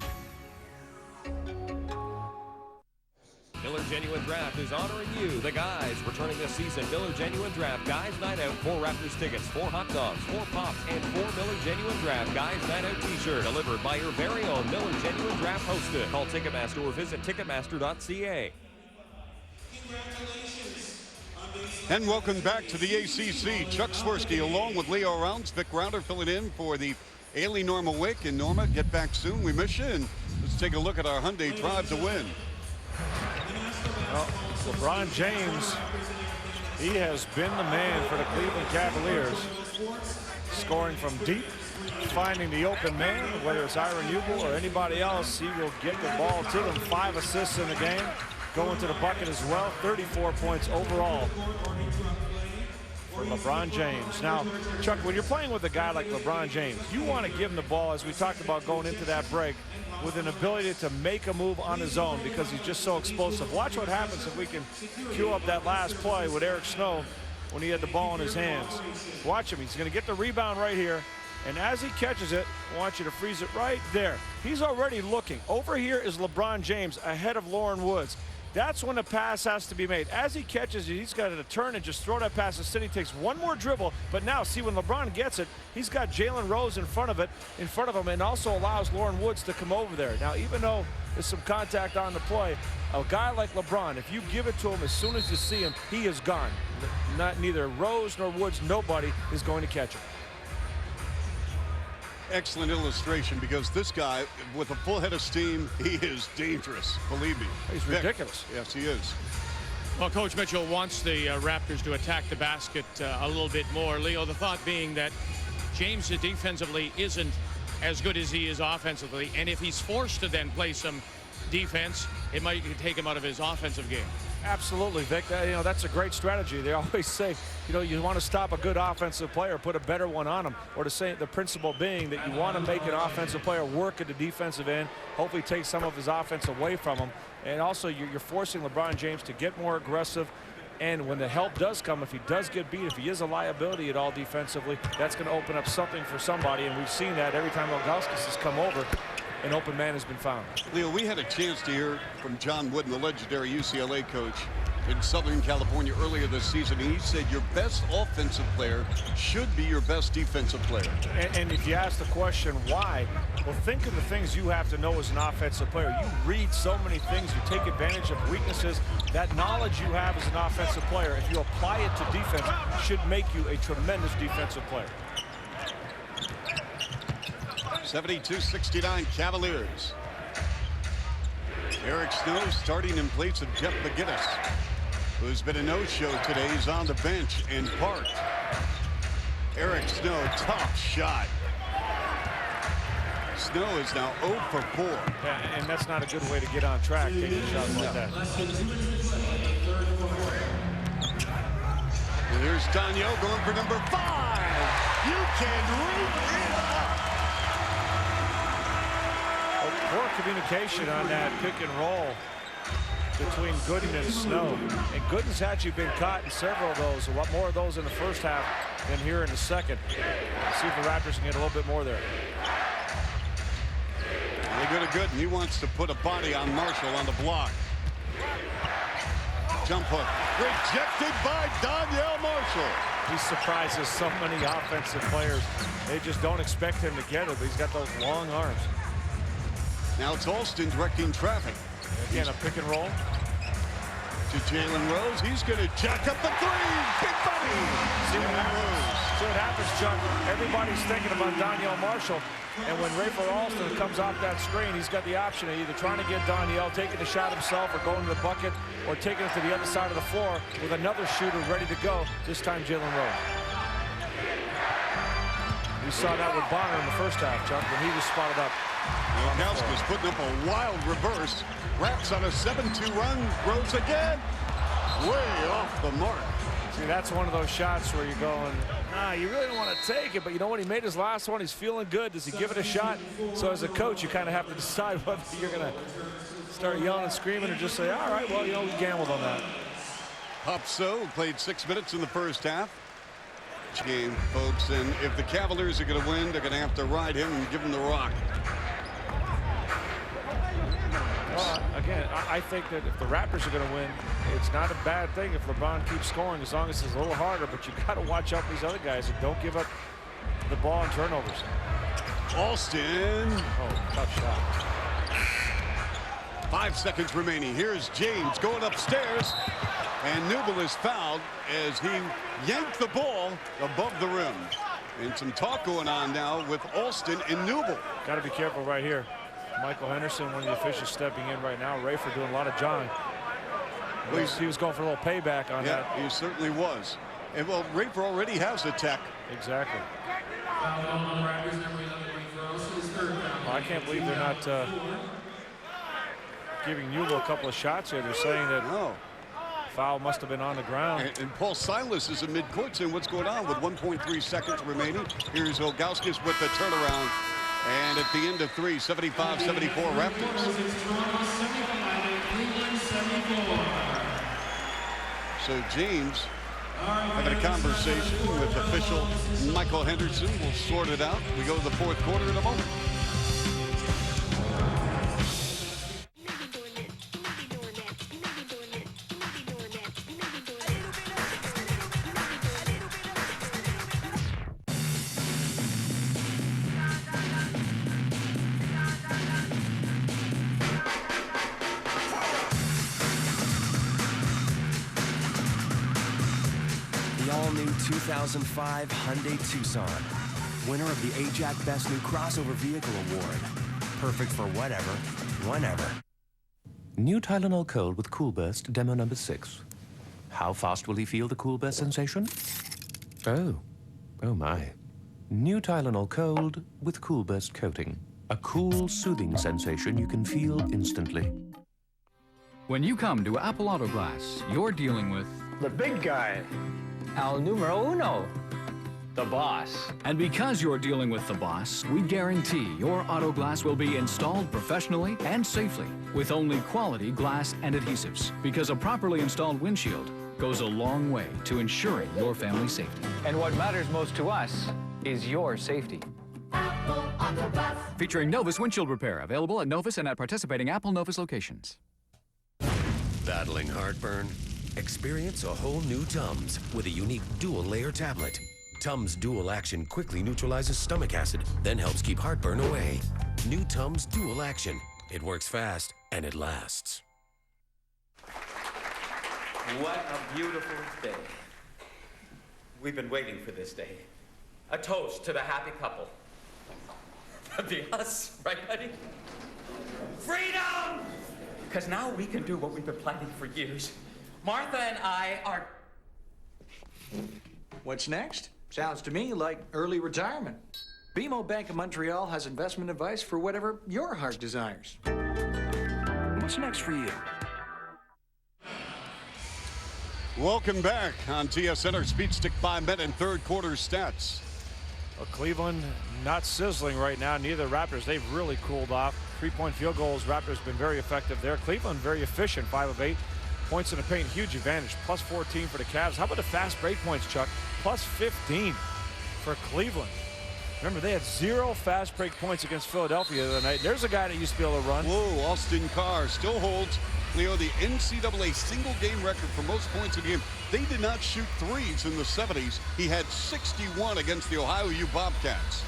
Miller Genuine Draft is honoring you, the guys, returning this season. Miller Genuine Draft Guys Night Out, 4 Raptors tickets, 4 hot dogs, 4 pops, and 4 Miller Genuine Draft Guys Night Out t-shirt delivered by your very own Miller Genuine Draft hosted. Call Ticketmaster or visit Ticketmaster.ca. And welcome back to the ACC. Chuck Swirsky along with Leo Rounds. Vic Rounder filling in for the Ailey Norma Wick. And Norma, get back soon. We miss you. And let's take a look at our Hyundai Drive to Win. Well, LeBron James, he has been the man for the Cleveland Cavaliers. Scoring from deep, finding the open man, whether it's Ira Newell or anybody else, he will get the ball to them. 5 assists in the game. Going to the bucket as well. 34 points overall for LeBron James. Now, Chuck, when you're playing with a guy like LeBron James, you want to give him the ball, as we talked about going into that break, with an ability to make a move on his own because he's just so explosive. Watch what happens if we can cue up that last play with Eric Snow when he had the ball in his hands. Watch him. He's going to get the rebound right here. And as he catches it, I want you to freeze it right there. He's already looking. Over here is LeBron James ahead of Lauren Woods. That's when the pass has to be made. As he catches it, he's got to turn and just throw that pass. The city takes one more dribble, but now see when LeBron gets it, he's got Jalen Rose in front of him, and also allows Lauren Woods to come over there. Now, even though there's some contact on the play, a guy like LeBron, if you give it to him as soon as you see him, he is gone. Neither Rose nor Woods, nobody is going to catch him. Excellent illustration, because this guy, with a full head of steam, he is dangerous. Believe me. He's ridiculous. Yes, he is. Well, Coach Mitchell wants the Raptors to attack the basket a little bit more. Leo, the thought being that James defensively isn't as good as he is offensively. And if he's forced to then play some defense, it might take him out of his offensive game. Absolutely, Vic. That's a great strategy. They always say, you want to stop a good offensive player, put a better one on him, or to say the principle being that you want to make an offensive player work at the defensive end, hopefully take some of his offense away from him. And also, you're forcing LeBron James to get more aggressive. And when the help does come, if he does get beat, if he is a liability at all defensively, that's going to open up something for somebody. And we've seen that every time Ilgauskas has come over, an open man has been found. Leo, we had a chance to hear from John Wooden, the legendary UCLA coach in Southern California earlier this season. He said your best offensive player should be your best defensive player. And if you ask the question why, well, think of the things you have to know as an offensive player. You read so many things, you take advantage of weaknesses. That knowledge you have as an offensive player, if you apply it to defense, should make you a tremendous defensive player. 72-69 Cavaliers. Eric Snow starting in place of Jeff McGinnis, who's been a no-show today. He's on the bench and parked. Eric Snow, tough shot. Snow is now 0 for 4. Yeah, and that's not a good way to get on track, taking shots like that. And here's Daniel going for number 5. You can read it up. Poor communication on that pick and roll between Gooden and Snow. And Gooden's actually been caught in several of those, a lot more of those in the first half than here in the second. Let's see if the Raptors can get a little bit more there. They go to Gooden. He wants to put a body on Marshall on the block. Jump hook. Rejected by Danielle Marshall. He surprises so many offensive players. They just don't expect him to get it, but he's got those long arms. Now it's Alston directing traffic. Again, a pick and roll. To Jalen Rose. He's going to jack up the 3. Big buddy. See what happens, Chuck. Everybody's thinking about Danielle Marshall. And when Rafer Alston comes off that screen, he's got the option of either trying to get Danielle, taking the shot himself, or going to the bucket, or taking it to the other side of the floor with another shooter ready to go, this time Jalen Rose. We saw that with Bonner in the first half, Chuck, when he was spotted up. Ilgauskas putting up a wild reverse. Raps on a 7-2 run. Rose again. Way off the mark. See, that's one of those shots where you're going, you really don't want to take it, but you know what? He made his last one. He's feeling good. Does he give it a shot? So as a coach, you kind of have to decide whether you're going to start yelling and screaming or just say, all right, well, we gambled on that. Hopso played 6 minutes in the first half. Game, folks, and if the Cavaliers are going to win, they're going to have to ride him and give him the rock. Well, again, I think that if the Raptors are going to win, it's not a bad thing if LeBron keeps scoring, as long as it's a little harder, but you got to watch out for these other guys and don't give up the ball and turnovers. Alston. Oh, tough shot. 5 seconds remaining. Here's James going upstairs, and Newble is fouled as he yanked the ball above the rim. And some talk going on now with Alston and Newble. Got to be careful right here. Michael Henderson, one of the officials stepping in right now. Rafer doing a lot of jawing. Well, he was going for a little payback on that. Yeah, he certainly was. And well, Rafer already has a tech. Exactly. Well, I can't believe they're not giving Newell a couple of shots here. They're saying that foul must have been on the ground. And Paul Silas is in midcourt saying what's going on with 1.3 seconds remaining. Here's Ilgauskas with the turnaround. And at the end of 3, 75-74 Raptors. So James having a conversation with official Michael Henderson. We'll sort it out. We go to the fourth quarter in a moment. The all-new 2005 Hyundai Tucson, winner of the AJAC Best New Crossover Vehicle Award. Perfect for whatever, whenever. New Tylenol Cold with Cool Burst Demo number 6. How fast will he feel the Cool Burst sensation? Oh my. New Tylenol Cold with Cool Burst coating. A cool, soothing sensation you can feel instantly. When you come to Apple Auto Glass, you're dealing with the big guy, el numero uno, the boss. And because you're dealing with the boss, we guarantee your auto glass will be installed professionally and safely with only quality glass and adhesives. Because a properly installed windshield goes a long way to ensuring your family's safety. And what matters most to us is your safety. Featuring Novus Windshield Repair, available at Novus and at participating Apple Novus locations. Battling heartburn? Experience a whole new Tums with a unique dual-layer tablet. Tums Dual Action quickly neutralizes stomach acid, then helps keep heartburn away. New Tums Dual Action. It works fast, and it lasts. What a beautiful day. We've been waiting for this day. A toast to the happy couple. That'd be us, right, buddy? Freedom! Because now we can do what we've been planning for years. Martha and I are... What's next? Sounds to me like early retirement. BMO Bank of Montreal has investment advice for whatever your heart desires. What's next for you? Welcome back on TSN, our Speed Stick by Met and third quarter stats. Well, Cleveland not sizzling right now. Neither Raptors. They've really cooled off. 3-point field goals. Raptors been very effective there. Cleveland very efficient. 5 of 8. Points in the paint, huge advantage. Plus 14 for the Cavs. How about the fast break points, Chuck? Plus 15 for Cleveland. Remember, they had 0 fast break points against Philadelphia the other night. There's a guy that used to be able to run. Whoa, Austin Carr still holds, Leo, the NCAA single game record for most points in a game. They did not shoot threes in the 70s. He had 61 against the Ohio U Bobcats.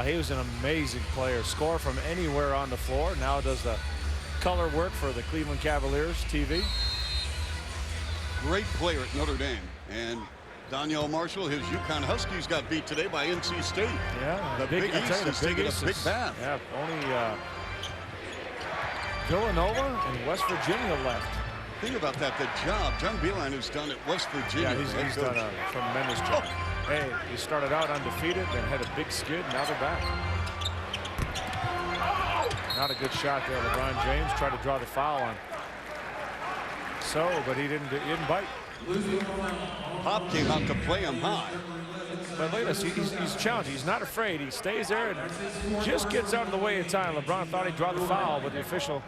He was an amazing player. Score from anywhere on the floor. Now does the color work for the Cleveland Cavaliers TV. Great player at Notre Dame. And Danielle Marshall, his UConn Huskies got beat today by NC State. Yeah, the Big East is taking a big bath. Yeah, only Villanova and West Virginia left. Think about that, the job John Beilein has done at West Virginia. Yeah, he's done a tremendous job. Hey, he started out undefeated, then had a big skid, now they're back. Not a good shot there. LeBron James tried to draw the foul on but he didn't bite. Pop came out to play him high. But look at this, he's challenging. He's not afraid. He stays there and just gets out of the way of time. LeBron thought he'd draw the foul, but the official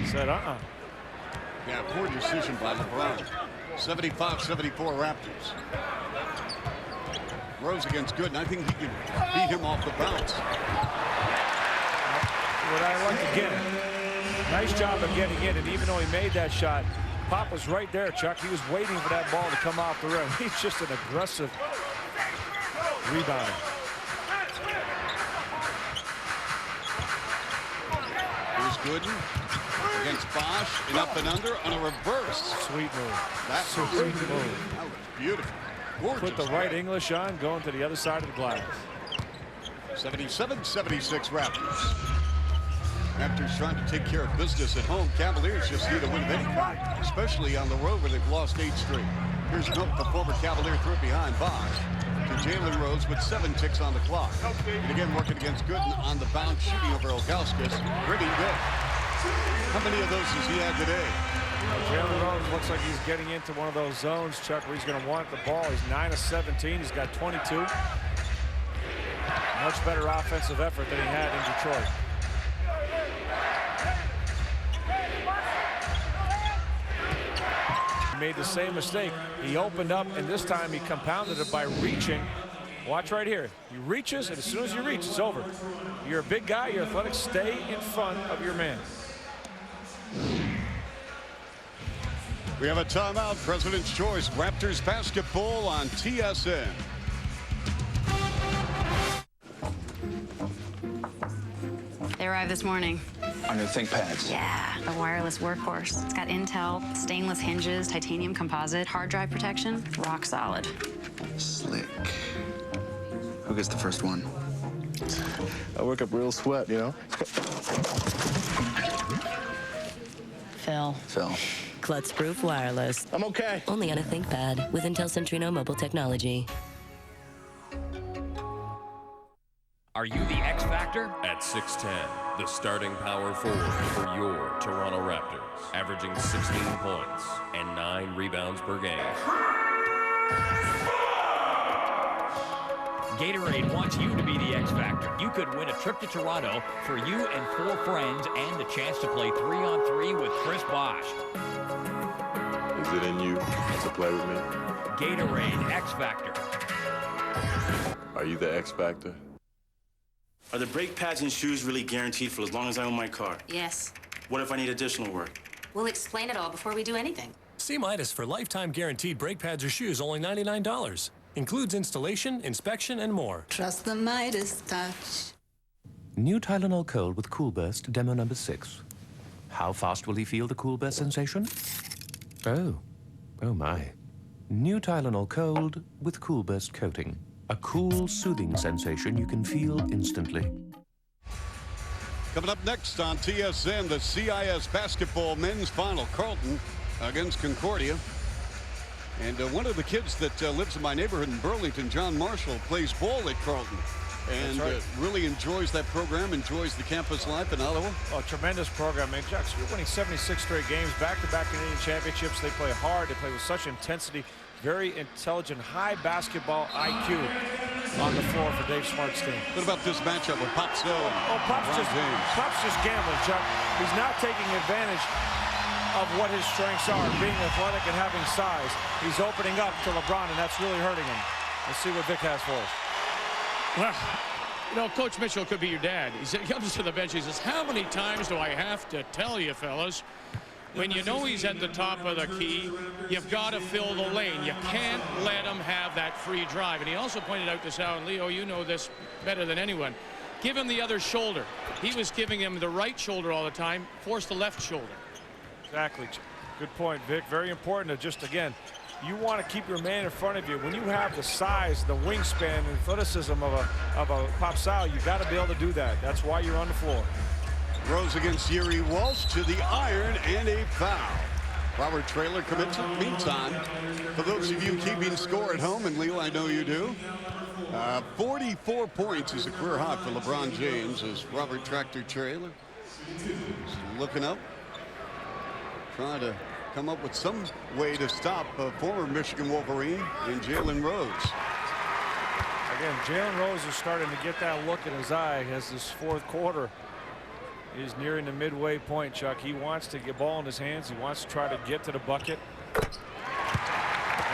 said, Yeah, poor decision by LeBron. 75-74 Raptors. Rose against Gooden. I think he can beat him off the bounce. What I like to get, nice job of getting in, and even though he made that shot, Pop was right there, Chuck. He was waiting for that ball to come off the rim. He's just an aggressive rebounder. Here's Gooden against Bosh, and up and under on a reverse. Sweet move. That's sweet move. That was beautiful. Gorgeous. Put the right English on, going to the other side of the glass. 77-76 Raptors. Raptors trying to take care of business at home. Cavaliers just need a win of any kind, especially on the road where they've lost 8 straight. Here's Milk, the former Cavalier, threw it behind Bosh to Jalen Rose with 7 ticks on the clock. And again, working against Gooden on the bounce, shooting over Ilgauskas. Pretty good. How many of those has he had today? Jalen Rose looks like he's getting into one of those zones, Chuck, where he's going to want the ball. He's 9 of 17. He's got 22. Much better offensive effort than he had in Detroit. He made the same mistake. He opened up, and this time he compounded it by reaching. Watch right here. He reaches, and as soon as you reach, it's over. You're a big guy. You're athletic. Stay in front of your man. We have a timeout. President's Choice. Raptors basketball on TSN. They arrived this morning. On your ThinkPads. Yeah, a wireless workhorse. It's got Intel, stainless hinges, titanium composite, hard drive protection, rock solid. Slick. Who gets the first one? I work up real sweat, you know? Phil. Klutz-proof wireless. I'm okay. Only on a ThinkPad with Intel Centrino mobile technology. Are you the X Factor? At 6'10", the starting power forward for your Toronto Raptors, averaging 16 points and 9 rebounds per game. Gatorade wants you to be the X Factor. You could win a trip to Toronto for you and 4 friends and the chance to play 3-on-3 with Chris Bosh. Is it in you to play with me? Gatorade X Factor. Are you the X Factor? Are the brake pads and shoes really guaranteed for as long as I own my car? Yes. What if I need additional work? We'll explain it all before we do anything. See Midas for lifetime guaranteed brake pads or shoes, only $99. Includes installation, inspection, and more. Trust the Midas touch. New Tylenol Cold with Cool Burst, demo number 6. How fast will he feel the Cool Burst sensation? Oh my. New Tylenol Cold with Cool Burst coating. A cool, soothing sensation you can feel instantly. Coming up next on TSN, the CIS basketball men's final. Carleton against Concordia. And one of the kids that lives in my neighborhood in Burlington, John Marshall, plays ball at Carleton. And really enjoys that program, enjoys the campus life in Ottawa. Oh, tremendous program. I mean, Jacks, you're winning 76 straight games, back-to-back Canadian championships. They play hard. They play with such intensity. Very intelligent, high basketball IQ on the floor for Dave Smart's team. What about this matchup with Pop's Pop's just gambling, Chuck. He's not taking advantage of what his strengths are, being athletic and having size. He's opening up to LeBron, and that's really hurting him. Let's see what Vic has for us. Well, you know, Coach Mitchell could be your dad. He comes to the bench, he says, how many times do I have to tell you, fellas? When you know he's at the top of the key, you've got to fill the lane. You can't let him have that free drive. And he also pointed out to Sal, and Leo, you know this better than anyone. Give him the other shoulder. He was giving him the right shoulder all the time, force the left shoulder. Exactly. Good point, Vic. Very important to just, again, you want to keep your man in front of you. When you have the size, the wingspan, and athleticism of a Pop Sal, you got to be able to do that. That's why you're on the floor. Rose against Yuri Walsh to the iron and a foul. Robert Traylor commits it. Meantime, for those of you keeping score at home, and Leo, I know you do, 44 points is a career high for LeBron James as Robert Tractor Traylor is looking up, trying to come up with some way to stop former Michigan Wolverine in Jalen Rose. Again, Jalen Rose is starting to get that look in his eye as this fourth quarter is nearing the midway point, Chuck. He wants to get ball in his hands. He wants to try to get to the bucket. And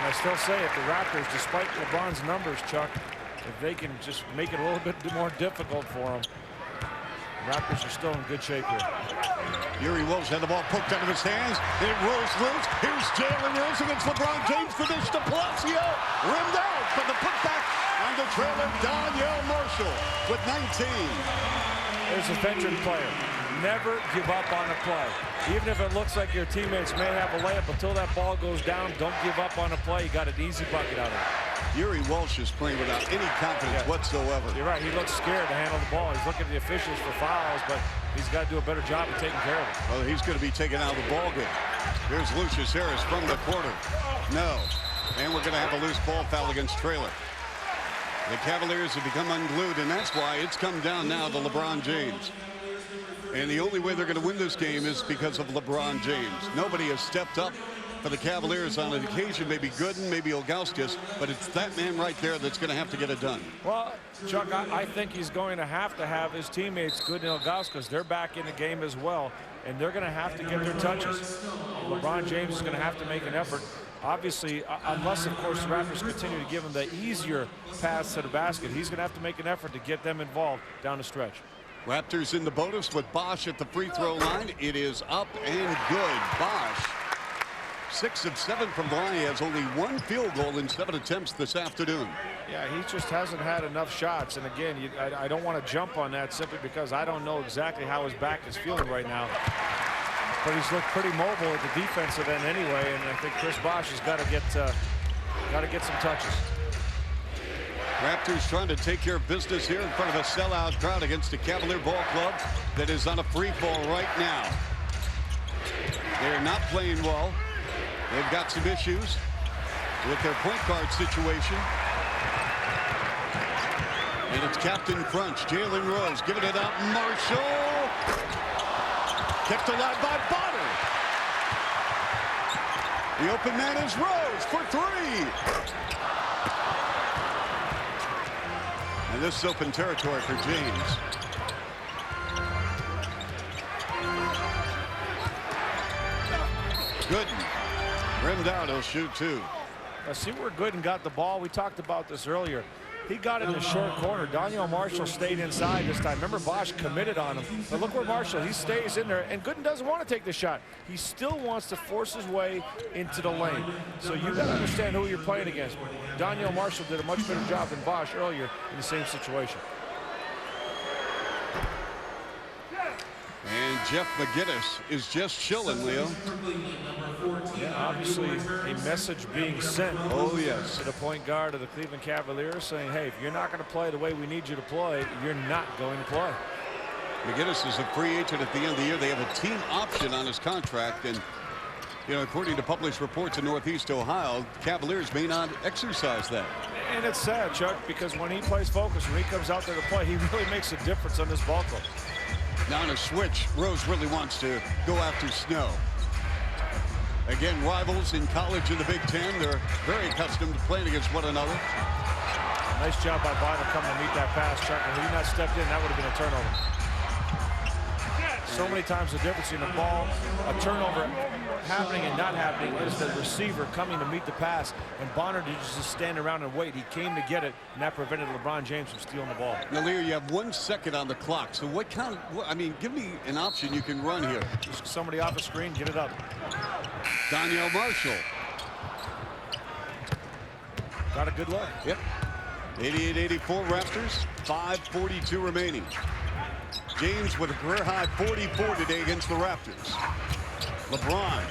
I still say it, the Raptors, despite LeBron's numbers, Chuck, if they can just make it a little bit more difficult for him, the Raptors are still in good shape here. Yuri Walsh had the ball poked out of his hands. It rolls loose. Here's Jalen Rose against LeBron James for this to Palacio. Rimmed out for the putback on the trailer. Donyell Marshall with 19. There's a veteran player. Never give up on a play. Even if it looks like your teammates may have a layup, until that ball goes down, don't give up on a play. You got an easy bucket out of it. Yuri Walsh is playing without any confidence whatsoever. You're right. He looks scared to handle the ball. He's looking at the officials for fouls, but he's got to do a better job of taking care of it. Well, he's going to be taken out of the ball game. Here's Lucius Harris from the corner. No. And we're going to have a loose ball foul against Traylor. The Cavaliers have become unglued, and that's why it's come down now to LeBron James. And the only way they're going to win this game is because of LeBron James. Nobody has stepped up for the Cavaliers on an occasion. Maybe Gooden, maybe Ilgauskas, but it's that man right there that's going to have to get it done. Well, Chuck, I think he's going to have his teammates, Gooden and Ilgauskas. They're back in the game as well, and they're going to have to get their touches. LeBron James is going to have to make an effort. Obviously, unless, of course, the Raptors continue to give him the easier pass to the basket, he's going to have to make an effort to get them involved down the stretch. Raptors in the bonus with Bosh at the free throw line. It is up and good. Bosh, 6 of 7 from the line. He has only 1 field goal in 7 attempts this afternoon. Yeah, he just hasn't had enough shots. And again, I don't want to jump on that simply because I don't know exactly how his back is feeling right now. But he's looked pretty mobile at the defensive end anyway, and I think Chris Bosh has got to get some touches. Raptors trying to take care of business here in front of a sellout crowd against a Cavalier ball club that is on a free fall right now. They're not playing well. They've got some issues with their point guard situation. And it's Captain Crunch. Jalen Rose giving it up. Marshall. Kept alive by Bonner. The open man is Rose for three. And this is open territory for James. Gooden. Rimmed out, he'll shoot two. Now see where Gooden got the ball. We talked about this earlier. He got it in the short corner. Daniel Marshall stayed inside this time. Remember, Bosh committed on him. But look where Marshall, he stays in there. And Gooden doesn't want to take the shot. He still wants to force his way into the lane. So you got to understand who you're playing against. Daniel Marshall did a much better job than Bosh earlier in the same situation. And Jeff McGinnis is just chilling, Leo. Yeah, obviously a message being sent. Oh, yes. To the point guard of the Cleveland Cavaliers saying, hey, if you're not going to play the way we need you to play, you're not going to play. McGinnis is a free agent at the end of the year. They have a team option on his contract. And, you know, according to published reports in Northeast Ohio, the Cavaliers may not exercise that. And it's sad, Chuck, because when he plays focus, when he comes out there to play, he really makes a difference on this ball club. Now on a switch, Rose really wants to go after Snow. Again, rivals in college in the Big Ten. They're very accustomed to playing against one another. Nice job by Bonner coming to meet that pass, Chuck. And had he not stepped in, that would have been a turnover. So many times the difference in the ball, a turnover happening and not happening is the receiver coming to meet the pass. And Bonner did just stand around and wait. He came to get it, and that prevented LeBron James from stealing the ball. Now, Leo, you have 1 second on the clock. So what kind of, I mean, give me an option you can run here. Just somebody off the screen, get it up. Daniel Marshall. Got a good look. Yep. 88-84 Raptors, 5:42 remaining. James with a career-high 44 today against the Raptors. LeBron,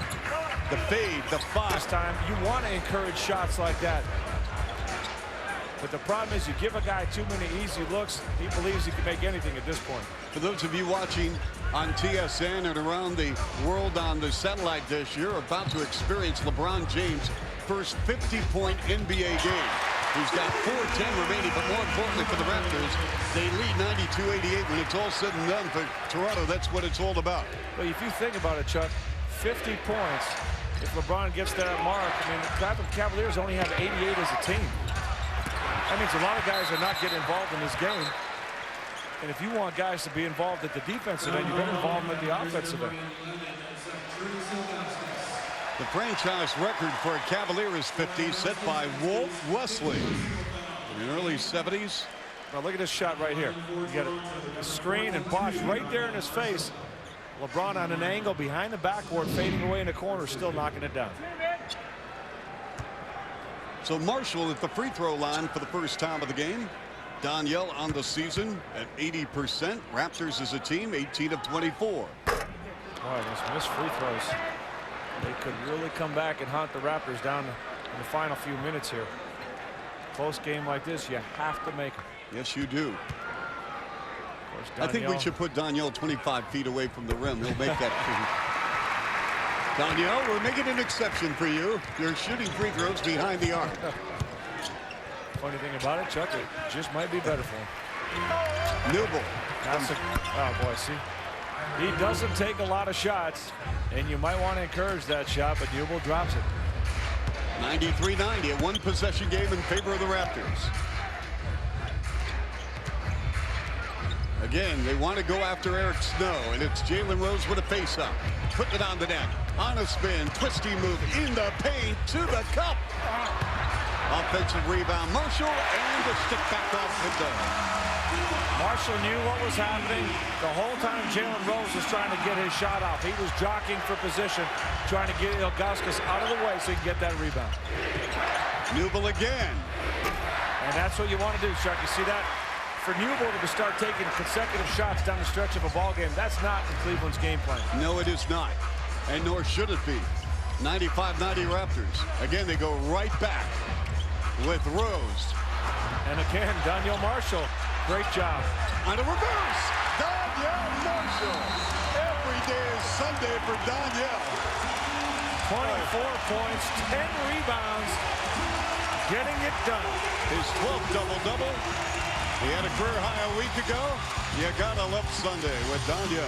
the fade, the five. This time, you want to encourage shots like that. But the problem is you give a guy too many easy looks, he believes he can make anything at this point. For those of you watching on TSN and around the world on the satellite dish, you're about to experience LeBron James' first 50-point NBA game. He's got 4:10 remaining, but more importantly for the Raptors, they lead 92-88. When it's all said and done for Toronto, that's what it's all about. Well, if you think about it, Chuck, 50 points, if LeBron gets that mark, I mean, the Cleveland Cavaliers only have 88 as a team. That means a lot of guys are not getting involved in this game. And if you want guys to be involved at the defensive end, you better involve them at the offensive end. The franchise record for a Cavalier is 50, set by Walt Wesley in the early 70s. Now look at this shot right here. You got a screen and Bosh right there in his face. LeBron on an angle behind the backboard, fading away in the corner, still knocking it down. So Marshall at the free throw line for the first time of the game. Danielle on the season at 80%. Raptors as a team, 18 of 24. Boy, those missed free throws. They could really come back and haunt the Raptors down in the final few minutes here. Close game like this, you have to make them. Yes, you do. Of course, I think we should put Danielle 25 feet away from the rim. He'll make that. Danielle, we're making an exception for you. You're shooting free throws behind the arc. Funny thing about it, Chuck, it just might be better for him. Newble. Oh, boy, see? He doesn't take a lot of shots, and you might want to encourage that shot, but Newble drops it. 93-90, a one-possession game in favor of the Raptors. Again, they want to go after Eric Snow, and it's Jalen Rose with a face-up. Putting it on the net. On a spin, twisty move in the paint to the cup. Offensive rebound, Marshall, and the stick back off the dome. Marshall knew what was happening the whole time. Jalen Rose was trying to get his shot off. He was jockeying for position, trying to get Ilgauskas out of the way so he can get that rebound. Newble again. And that's what you want to do, Chuck. You see that? For Newble to start taking consecutive shots down the stretch of a ball game, that's not in Cleveland's game plan. No, it is not. And nor should it be. 95-90 Raptors. Again, they go right back with Rose. And again, Daniel Marshall. Great job. On a reverse, Danielle Marshall. Every day is Sunday for Danielle. 24 points, 10 rebounds, getting it done. His 12th double-double, He had a career high a week ago. You gotta love Sunday with Daniel.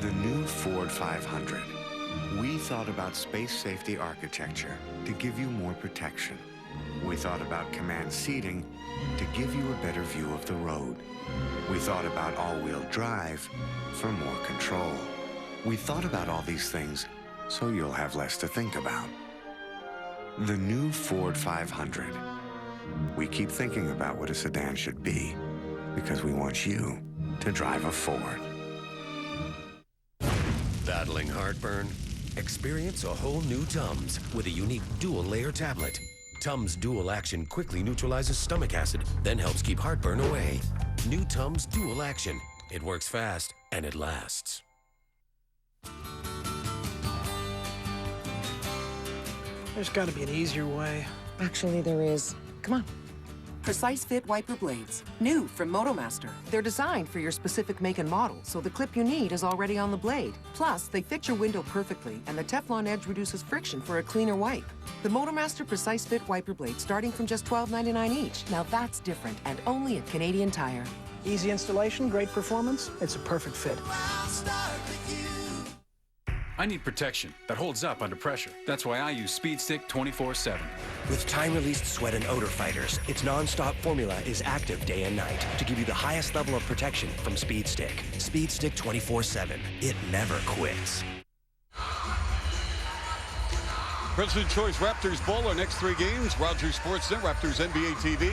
The new Ford 500. We thought about space safety architecture to give you more protection. We thought about command seating to give you a better view of the road. We thought about all-wheel drive for more control. We thought about all these things so you'll have less to think about. The new Ford 500. We keep thinking about what a sedan should be because we want you to drive a Ford. Battling heartburn? Experience a whole new Tums with a unique dual-layer tablet. Tums Dual Action quickly neutralizes stomach acid, then helps keep heartburn away. New Tums Dual Action. It works fast, and it lasts. There's got to be an easier way. Actually, there is. Come on. Precise Fit Wiper Blades. New from MotoMaster. They're designed for your specific make and model, so the clip you need is already on the blade. Plus, they fit your window perfectly, and the Teflon edge reduces friction for a cleaner wipe. The MotoMaster Precise Fit Wiper Blades starting from just $12.99 each. Now that's different, and only at Canadian Tire. Easy installation, great performance. It's a perfect fit. I need protection that holds up under pressure. That's why I use Speed Stick 24/7. With time-released sweat and odor fighters, its non-stop formula is active day and night to give you the highest level of protection from Speed Stick. Speed Stick 24/7. It never quits. President's Choice Raptors Bowl, our next 3 games. Rogers Sportsnet, Raptors NBA TV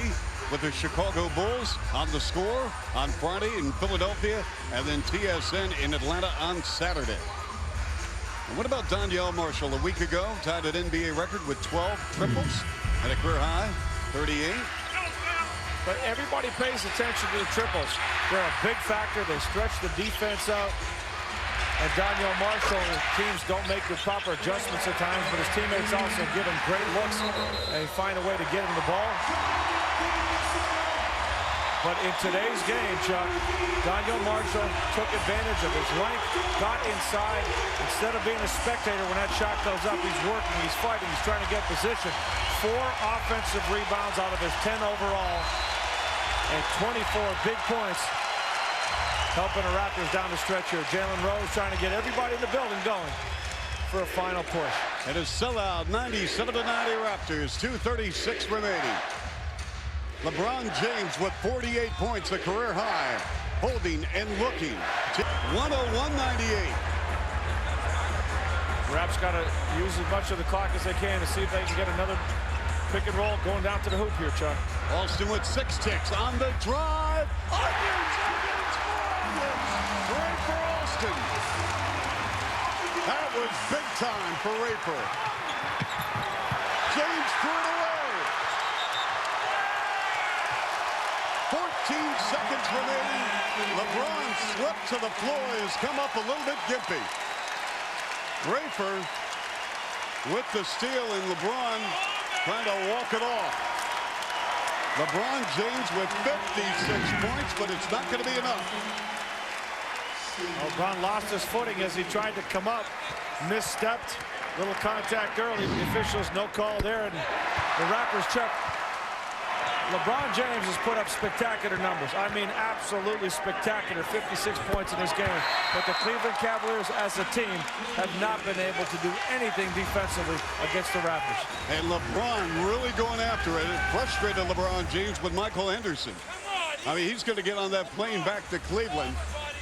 with the Chicago Bulls on The Score on Friday in Philadelphia, and then TSN in Atlanta on Saturday. And what about Danielle Marshall? A week ago, tied an NBA record with 12 triples and a career high, 38. But everybody pays attention to the triples. They're a big factor. They stretch the defense out. And Danielle Marshall, teams don't make the proper adjustments at times, but his teammates also give him great looks and find a way to get him the ball. But in today's game, Chuck, Danielle Marshall took advantage of his length, got inside. Instead of being a spectator when that shot goes up, he's working, he's fighting, he's trying to get position. 4 offensive rebounds out of his 10 overall, and 24 big points, helping the Raptors down the stretch here. Jalen Rose trying to get everybody in the building going for a final push. And a sellout, 97-90 Raptors, 2:36 remaining. LeBron James with 48 points, a career high, holding and looking to 101-98. Raps got to use as much of the clock as they can to see if they can get another pick and roll going down to the hoop here, Chuck. Alston with 6 ticks on the drive. Great for Alston. That was big time for Raper. James threw it away. 14 seconds remaining. LeBron slipped to the floor, has come up a little bit gimpy. Rafer with the steal, and LeBron trying to walk it off. LeBron James with 56 points, but it's not going to be enough. LeBron lost his footing as he tried to come up, misstepped, little contact early. The officials no call there, and the Raptors check. LeBron James has put up spectacular numbers. I mean, absolutely spectacular. 56 points in this game. But the Cleveland Cavaliers as a team have not been able to do anything defensively against the Raptors. And LeBron really going after it. It frustrated LeBron James with Michael Henderson. I mean, he's going to get on that plane back to Cleveland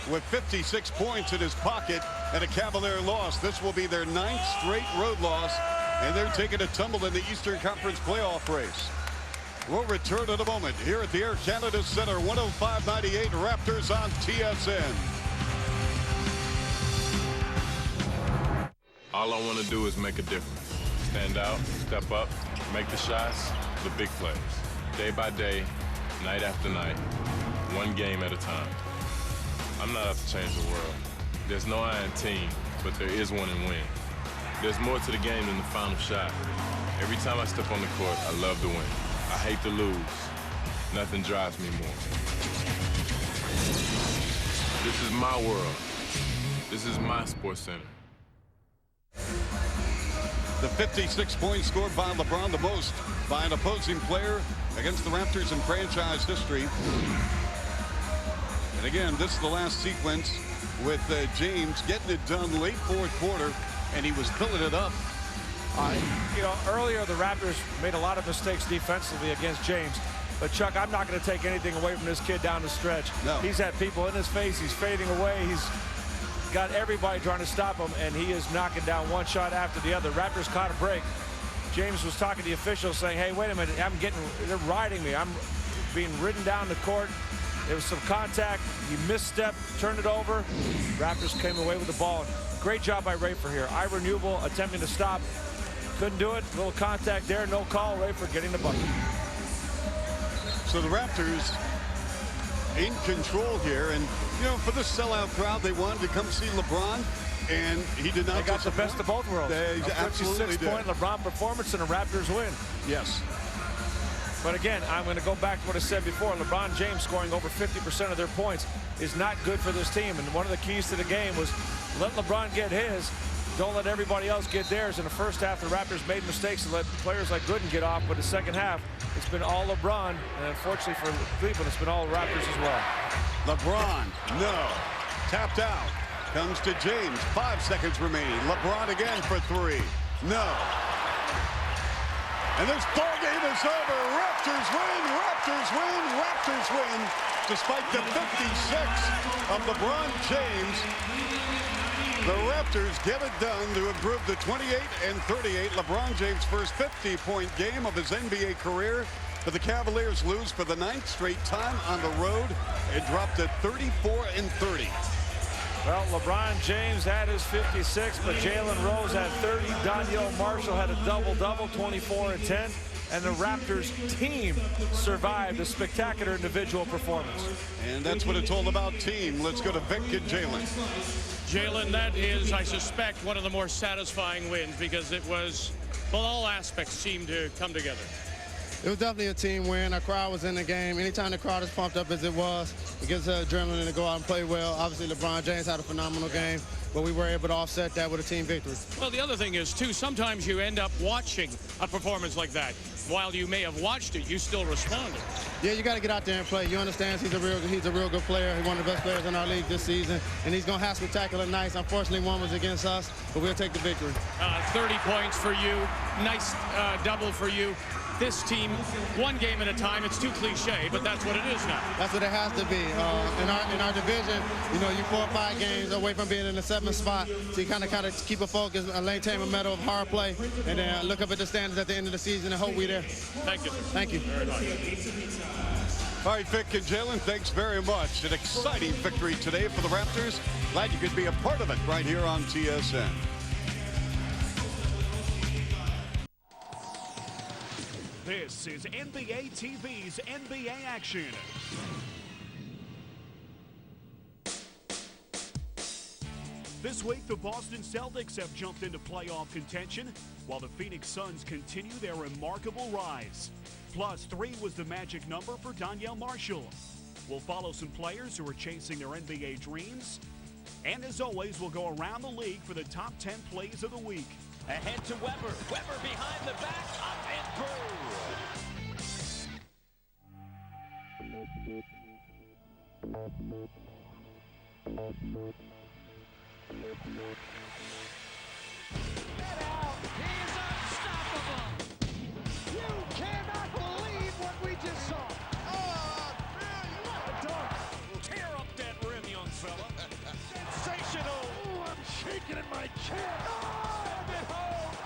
with 56 points in his pocket and a Cavalier loss. This will be their 9th straight road loss, and they're taking a tumble in the Eastern Conference playoff race. We'll return in a moment here at the Air Canada Center. 105-98 Raptors on TSN. All I want to do is make a difference. Stand out, step up, make the shots, the big plays. Day by day, night after night, one game at a time. I'm not out to change the world. There's no iron team, but there is one in win. There's more to the game than the final shot. Every time I step on the court, I love to win. I hate to lose. Nothing drives me more. This is my world. This is my Sports Center. The 56 points scored by LeBron, the most by an opposing player against the Raptors in franchise history. And again, this is the last sequence with James getting it done late fourth quarter, and he was filling it up. You know, earlier the Raptors made a lot of mistakes defensively against James. But, Chuck, I'm not going to take anything away from this kid down the stretch. No. He's had people in his face. He's fading away. He's got everybody trying to stop him, and he is knocking down one shot after the other. Raptors caught a break. James was talking to the officials saying, hey, wait a minute, they're riding me. I'm being ridden down the court. There was some contact. He misstepped, turned it over. Raptors came away with the ball. Great job by Rafer here. Ira Newble attempting to stop. Couldn't do it. Little contact there, no call. Rafer getting the bucket. So the Raptors in control here, and you know, for the sellout crowd, they wanted to come see LeBron, and he did not. They got the best of both worlds. They absolutely did. 56-point LeBron performance and a Raptors win. Yes. But again, I'm going to go back to what I said before. LeBron James scoring over 50% of their points is not good for this team. And one of the keys to the game was let LeBron get his. Don't let everybody else get theirs. In the first half, the Raptors made mistakes and let players like Gooden get off. But the second half, it's been all LeBron. And unfortunately for Cleveland, it's been all Raptors as well. LeBron, no. Tapped out. Comes to James. 5 seconds remaining. LeBron again for three. No. And this ball game is over. Raptors win. Raptors win. Raptors win. Despite the 56 of LeBron James, the Raptors get it done to improve to 28-38. LeBron James' first 50-point game of his NBA career. But the Cavaliers lose for the 9th straight time on the road. It dropped to 34-30. Well, LeBron James had his 56, but Jalen Rose had 30. Danielle Marshall had a double-double, 24 and 10. And the Raptors team survived a spectacular individual performance. And that's what it's all about, team. Let's go to Vic and Jalen. Jalen, that is, I suspect, one of the more satisfying wins because it was, well, all aspects seemed to come together. It was definitely a team win. Our crowd was in the game. Anytime the crowd is pumped up as it was, it gives us adrenaline to go out and play well. Obviously, LeBron James had a phenomenal game, but we were able to offset that with a team victory. Well, the other thing is, too, sometimes you end up watching a performance like that. While you may have watched it, you still responded. Yeah, you got to get out there and play. You understand he's a real good player. He's one of the best players in our league this season, and he's going to have spectacular nights. Unfortunately, one was against us, but we'll take the victory. 30 points for you. Nice double for you. This team, one game at a time. It's too cliche, but that's what it is now. That's what it has to be. In our division, you know, you're 4 or 5 games away from being in the 7th spot, so you kind of keep a focus, maintain a medal of hard play, and then look up at the standards at the end of the season and hope we're there. Thank you, sir. Thank you. Very much. All right, Vic and Jalen, thanks very much. An exciting victory today for the Raptors. Glad you could be a part of it right here on TSN. This is NBA TV's NBA Action. This week, the Boston Celtics have jumped into playoff contention, while the Phoenix Suns continue their remarkable rise. +3 was the magic number for Danielle Marshall. We'll follow some players who are chasing their NBA dreams. And as always, we'll go around the league for the top 10 plays of the week. Ahead to Weber. Weber behind the back, up and through. Get out. He's unstoppable. You cannot believe what we just saw. Oh, man, what a dunk. Tear up that rim, young fella. Sensational. Ooh, I'm shaking in my chair. Oh, I'm at home.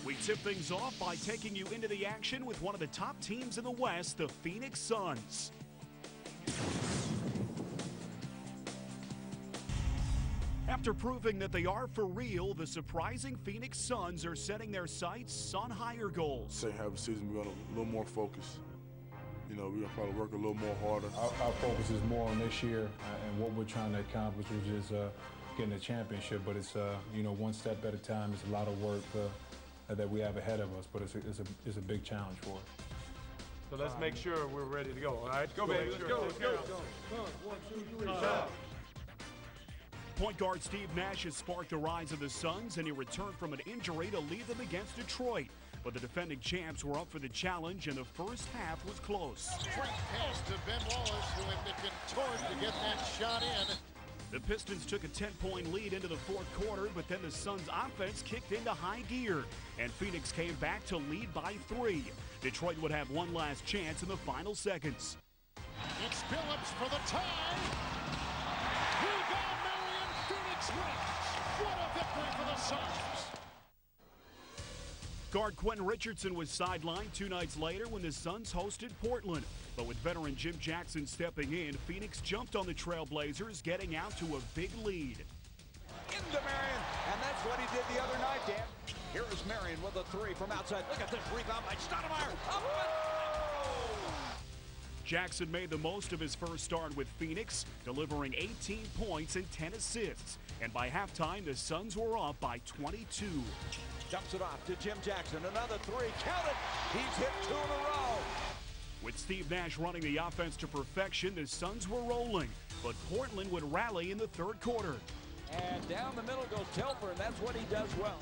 We tip things off by taking you into the action with one of the top teams in the West, the Phoenix Suns. After proving that they are for real, the surprising Phoenix Suns are setting their sights on higher goals. Second half of the season, we're going to a little more focused. You know, we're going to probably work a little more harder. Our focus is more on this year and what we're trying to accomplish, which is getting a championship. But it's, you know, one step at a time. It's a lot of work that we have ahead of us, but it's a big challenge for us. So let's make sure we're ready to go, all right? Go, baby. Let's go. Let's go. 1, 2, 3, Point guard Steve Nash has sparked the rise of the Suns, and he returned from an injury to lead them against Detroit. But the defending champs were up for the challenge, and the first half was close. Great pass to Ben Wallace, who had been contorted to get that shot in. The Pistons took a 10-point lead into the fourth quarter, but then the Suns' offense kicked into high gear, and Phoenix came back to lead by 3. Detroit would have one last chance in the final seconds. It's Phillips for the tie. Rebound, Marion. Phoenix wins. What a victory for the Suns. Guard Quentin Richardson was sidelined 2 nights later when the Suns hosted Portland. But with veteran Jim Jackson stepping in, Phoenix jumped on the Trailblazers, getting out to a big lead. Into Marion, and that's what he did the other night, Dan. Here is Marion with a 3 from outside. Look at this rebound by Stoudemire. Jackson made the most of his first start with Phoenix, delivering 18 points and 10 assists. And by halftime, the Suns were up by 22. Dumps it off to Jim Jackson. Another 3. Count it. He's hit 2 in a row. With Steve Nash running the offense to perfection, the Suns were rolling. But Portland would rally in the third quarter. And down the middle goes Telfer, and that's what he does well.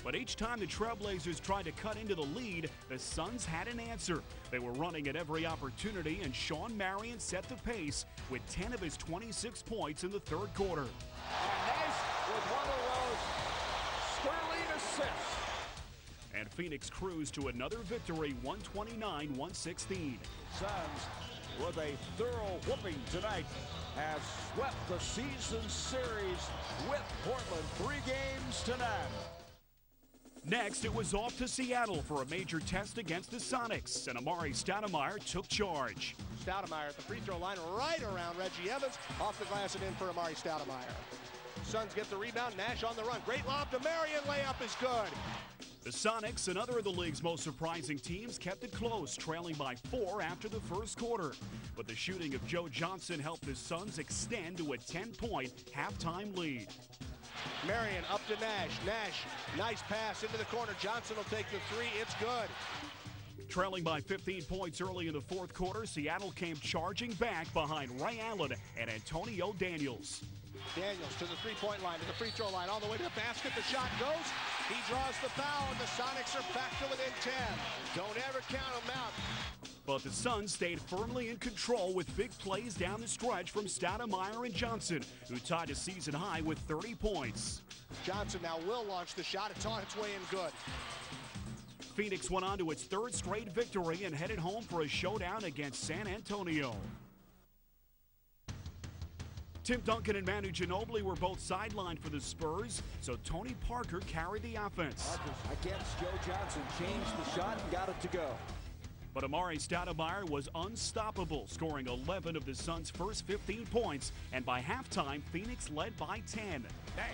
But each time the Trailblazers tried to cut into the lead, the Suns had an answer. They were running at every opportunity, and Shawn Marion set the pace with 10 of his 26 points in the third quarter. And Nash with one of those sterling assists. And Phoenix cruised to another victory, 129-116. Suns, with a thorough whooping tonight, have swept the season series with Portland 3 games to none. Next, it was off to Seattle for a major test against the Sonics, and Amari Stoudemire took charge. Stoudemire at the free throw line, right around Reggie Evans, off the glass and in for Amari Stoudemire. Suns get the rebound, Nash on the run. Great lob to Marion, layup is good. The Sonics, another of the league's most surprising teams, kept it close, trailing by 4 after the first quarter. But the shooting of Joe Johnson helped the Suns extend to a 10-point halftime lead. Marion up to Nash. Nash, nice pass into the corner. Johnson will take the 3. It's good. Trailing by 15 points early in the fourth quarter, Seattle came charging back behind Ray Allen and Antonio Daniels. Daniels to the three-point line, to the free throw line, all the way to the basket. The shot goes. He draws the foul, and the Sonics are back to within 10. Don't ever count them out. But the Suns stayed firmly in control with big plays down the stretch from Stoudemire and Johnson, who tied a season high with 30 points. Johnson now will launch the shot. It's on its way in good. Phoenix went on to its 3rd straight victory and headed home for a showdown against San Antonio. Tim Duncan and Manu Ginobili were both sidelined for the Spurs, so Tony Parker carried the offense. Against Joe Johnson, changed the shot and got it to go. But Amari Stoudemire was unstoppable, scoring 11 of the Suns' first 15 points, and by halftime, Phoenix led by 10. Nash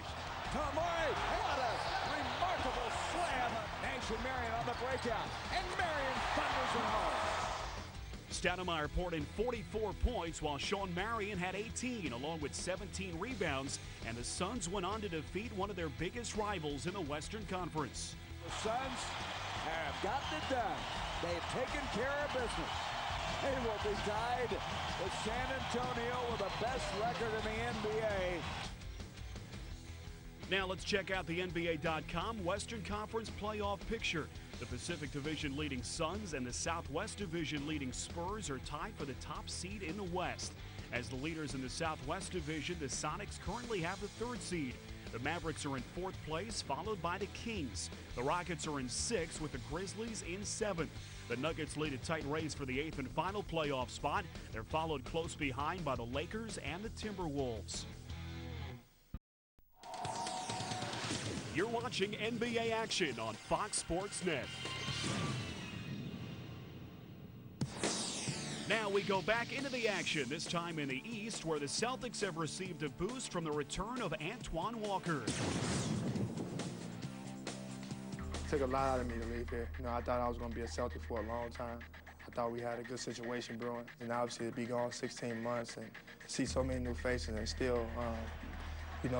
to Amari, what a remarkable slam. Nash and Marion on the breakout, and Marion thunders it home. Stoudemire poured in 44 points, while Shawn Marion had 18, along with 17 rebounds, and the Suns went on to defeat one of their biggest rivals in the Western Conference. The Suns have gotten it done. They've taken care of business. They will be tied with San Antonio with the best record in the NBA. Now let's check out the NBA.com Western Conference playoff picture. The Pacific Division leading Suns and the Southwest Division leading Spurs are tied for the top seed in the West. As the leaders in the Southwest Division, the Sonics currently have the 3rd seed. The Mavericks are in 4th place, followed by the Kings. The Rockets are in 6th, with the Grizzlies in 7th. The Nuggets lead a tight race for the 8th and final playoff spot. They're followed close behind by the Lakers and the Timberwolves. You're watching NBA action on Fox Sports Net. Now we go back into the action, this time in the East, where the Celtics have received a boost from the return of Antoine Walker. It took a lot out of me to leave here. I thought I was going to be a Celtic for a long time. I thought we had a good situation brewing. And obviously to be gone 16 months and see so many new faces and still,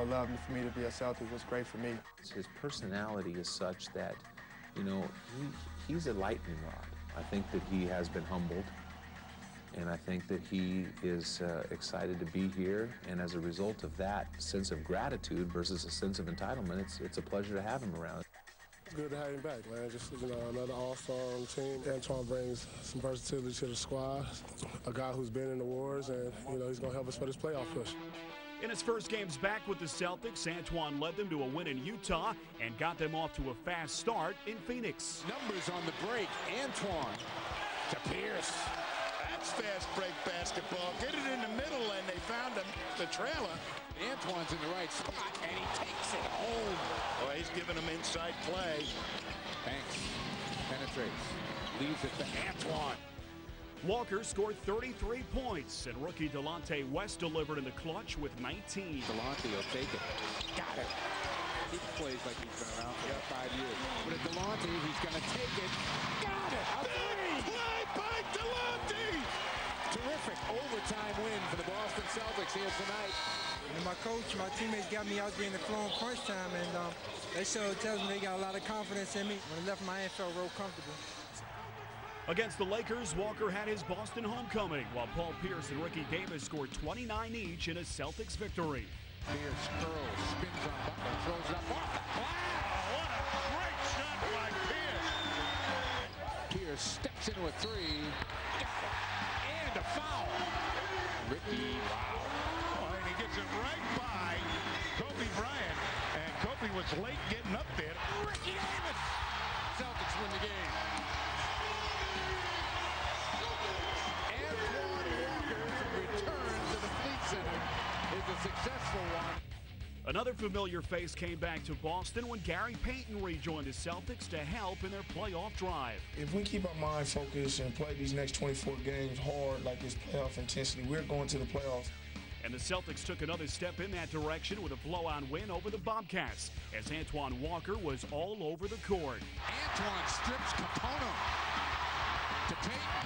love for me to be a Celtic was great for me. His personality is such that, he's a lightning rod. I think that he has been humbled. And I think that he is excited to be here, and as a result of that sense of gratitude versus a sense of entitlement, it's a pleasure to have him around. It's good to have him back, man. Just, another all-star on the team. Antoine brings some versatility to the squad, a guy who's been in the wars, and, he's going to help us for this playoff push. In his first games back with the Celtics, Antoine led them to a win in Utah and got them off to a fast start in Phoenix. Numbers on the break. Antoine to Pierce. That's fast break basketball. Get it in the middle, and they found him, the trailer. Antoine's in the right spot, and he takes it home. Well, he's giving him inside play. Banks penetrates, leaves it to Antoine. Walker scored 33 points, and rookie Delonte West delivered in the clutch with 19. Delonte will take it. Got it. He plays like he's been around for 5 years. But at Delonte, he's going to take it. Got it. A three. Play by Delonte. Terrific overtime win for the Boston Celtics here tonight. And my coach, my teammates got me out there in the flow in crunch time, and they tells me they got a lot of confidence in me. When I left Miami, I felt real comfortable. Against the Lakers, Walker had his Boston homecoming, while Paul Pierce and Ricky Davis scored 29 each in a Celtics victory. Pierce curls, spins on Butler, throws it up off the glass. What a great shot by Pierce. Pierce steps into a three. Got it. And a foul. Ricky, wow. Oh, and he gets it right by Kobe Bryant. And Kobe was late getting up there. Ricky Davis. Celtics win the game. Is a successful one. Another familiar face came back to Boston when Gary Payton rejoined the Celtics to help in their playoff drive. If we keep our mind focused and play these next 24 games hard like this playoff intensity, we're going to the playoffs. And the Celtics took another step in that direction with a blowout win over the Bobcats, as Antoine Walker was all over the court. Antoine strips Capono to Payton.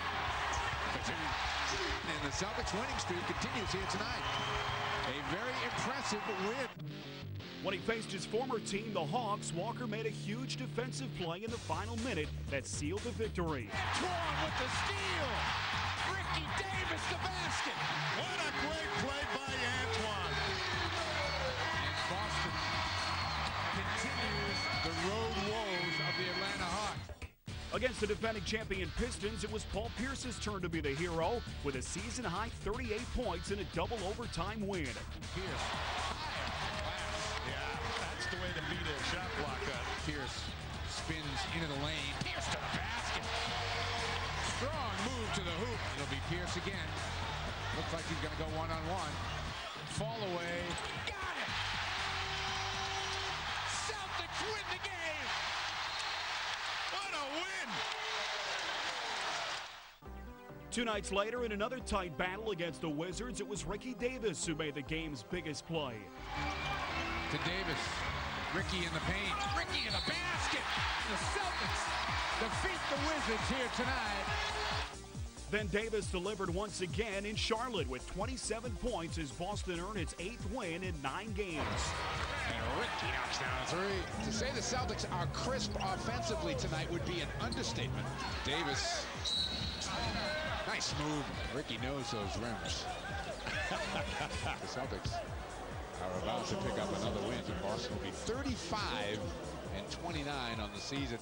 And the Celtics winning streak continues here tonight. A very impressive win. When he faced his former team, the Hawks, Walker made a huge defensive play in the final minute that sealed the victory. Antoine with the steal. Ricky Davis the basket. What a great play by Antoine. And Boston continues the road woes of the Atlanta Hawks. Against the defending champion Pistons, it was Paul Pierce's turn to be the hero with a season-high 38 points in a double overtime win. Pierce. Yeah, that's the way to beat a shot block up. Pierce spins into the lane. Pierce to the basket. Strong move to the hoop. It'll be Pierce again. Looks like he's going to go one-on-one. Fall away. Got it! Celtics win the game! What a win! 2 nights later, in another tight battle against the Wizards, it was Ricky Davis who made the game's biggest play. To Davis. Ricky in the paint. Ricky in the basket! The Celtics defeat the Wizards here tonight. Then Davis delivered once again in Charlotte with 27 points as Boston earned its 8th win in 9 games. And Ricky knocks down a three. To say the Celtics are crisp offensively tonight would be an understatement. Davis. Nice move. Ricky knows those rims. The Celtics are about to pick up another win, and Boston will be 35-29 on the season.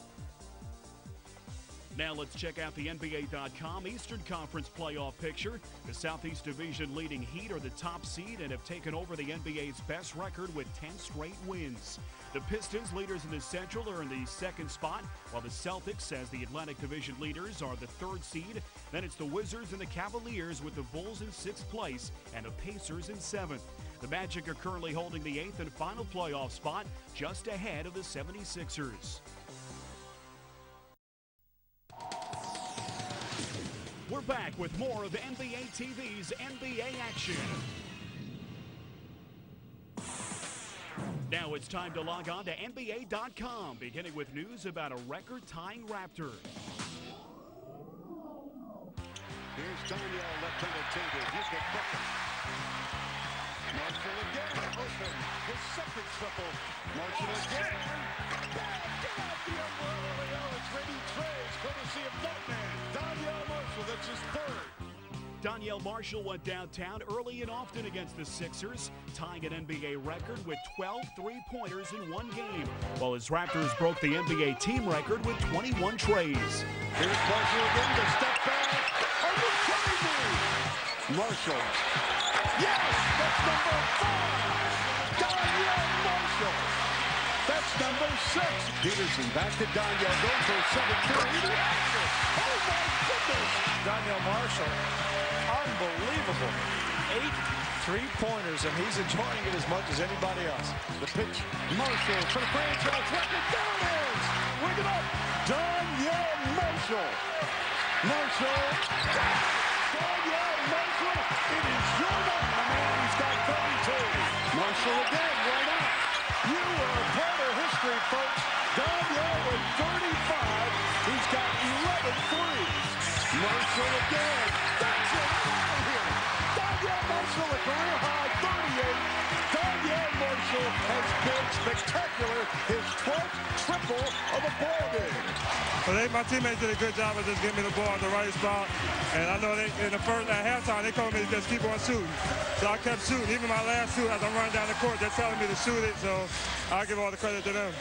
Now let's check out the NBA.com Eastern Conference playoff picture. The Southeast Division leading Heat are the top seed and have taken over the NBA's best record with 10 straight wins. The Pistons, leaders in the Central, are in the 2nd spot, while the Celtics, as the Atlantic Division leaders, are the 3rd seed. Then it's the Wizards and the Cavaliers, with the Bulls in 6th place and the Pacers in 7th. The Magic are currently holding the 8th and final playoff spot, just ahead of the 76ers. We're back with more of NBA TV's NBA action. Now it's time to log on to NBA.com, beginning with news about a record-tying Raptor. Here's Daniel left-handed table. He's got Booker. Marshall again. Open. His second triple. Marshall again. Get out the umbrella, Leo. It's Ready Trey's courtesy of Nutman. Daniel Marshall, that's his 3rd. Donyell Marshall went downtown early and often against the Sixers, tying an NBA record with 12 three-pointers in one game, while his Raptors broke the NBA team record with 21 trays. Here's Marshall again to step back. Over crazy! Marshall. Yes! That's number 5! Donyell Marshall! That's number 6. Peterson back to Donyell, going for a 7-3. Oh my goodness! Donyell Marshall, unbelievable. 8 3-pointers, and he's enjoying it as much as anybody else. The pitch, Marshall for the franchise record. There it is! Wing it up! Donyell Marshall! Marshall! Donyell Marshall! It is your night, my man. He's got 32. Marshall again, why not? You are a part of history, folks. Donyell with 35. He's got 11 threes. Marshall again. That's it. Out of here. Donyell Marshall, a career high 38. Donyell Marshall has been spectacular. His 12th triple of a ball game. Well, my teammates did a good job of just getting me the ball in the right spot. And I know they, in the first, at halftime, they told me to just keep on shooting. So I kept shooting. Even my last shoot, as I'm running down the court, they're telling me to shoot it. So I'll give all the credit to them.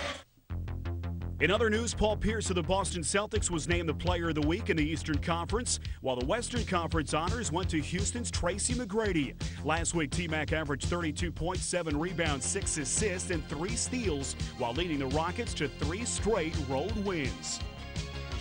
In other news, Paul Pierce of the Boston Celtics was named the Player of the Week in the Eastern Conference, while the Western Conference honors went to Houston's Tracy McGrady. Last week, T-Mac averaged 32 points, 7 rebounds, 6 assists, and 3 steals, while leading the Rockets to 3 straight road wins.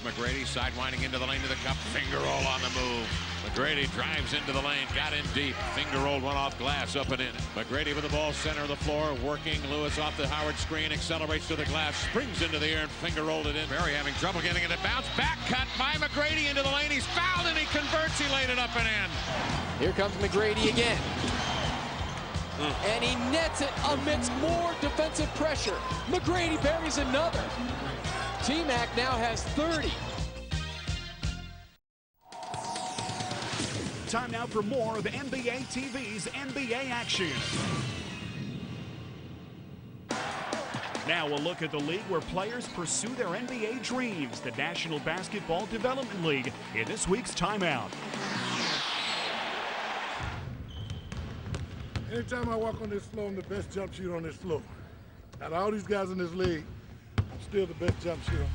McGrady sidewinding into the lane to the cup, finger roll on the move. McGrady drives into the lane, got in deep, finger rolled one off glass, up and in. McGrady with the ball center of the floor, working. Lewis off the Howard screen, accelerates to the glass, springs into the air and finger rolled it in. Barry having trouble getting it to bounce, back cut by McGrady into the lane. He's fouled and he converts, he laid it up and in. Here comes McGrady again. And he nets it amidst more defensive pressure. McGrady buries another. T-Mac now has 30. Time now for more of NBA TV's NBA action. Now we'll look at the league where players pursue their NBA dreams, the National Basketball Development League, in this week's timeout. Anytime I walk on this floor, I'm the best jump shooter on this floor. Out of all these guys in this league, I'm still the best jump shooter.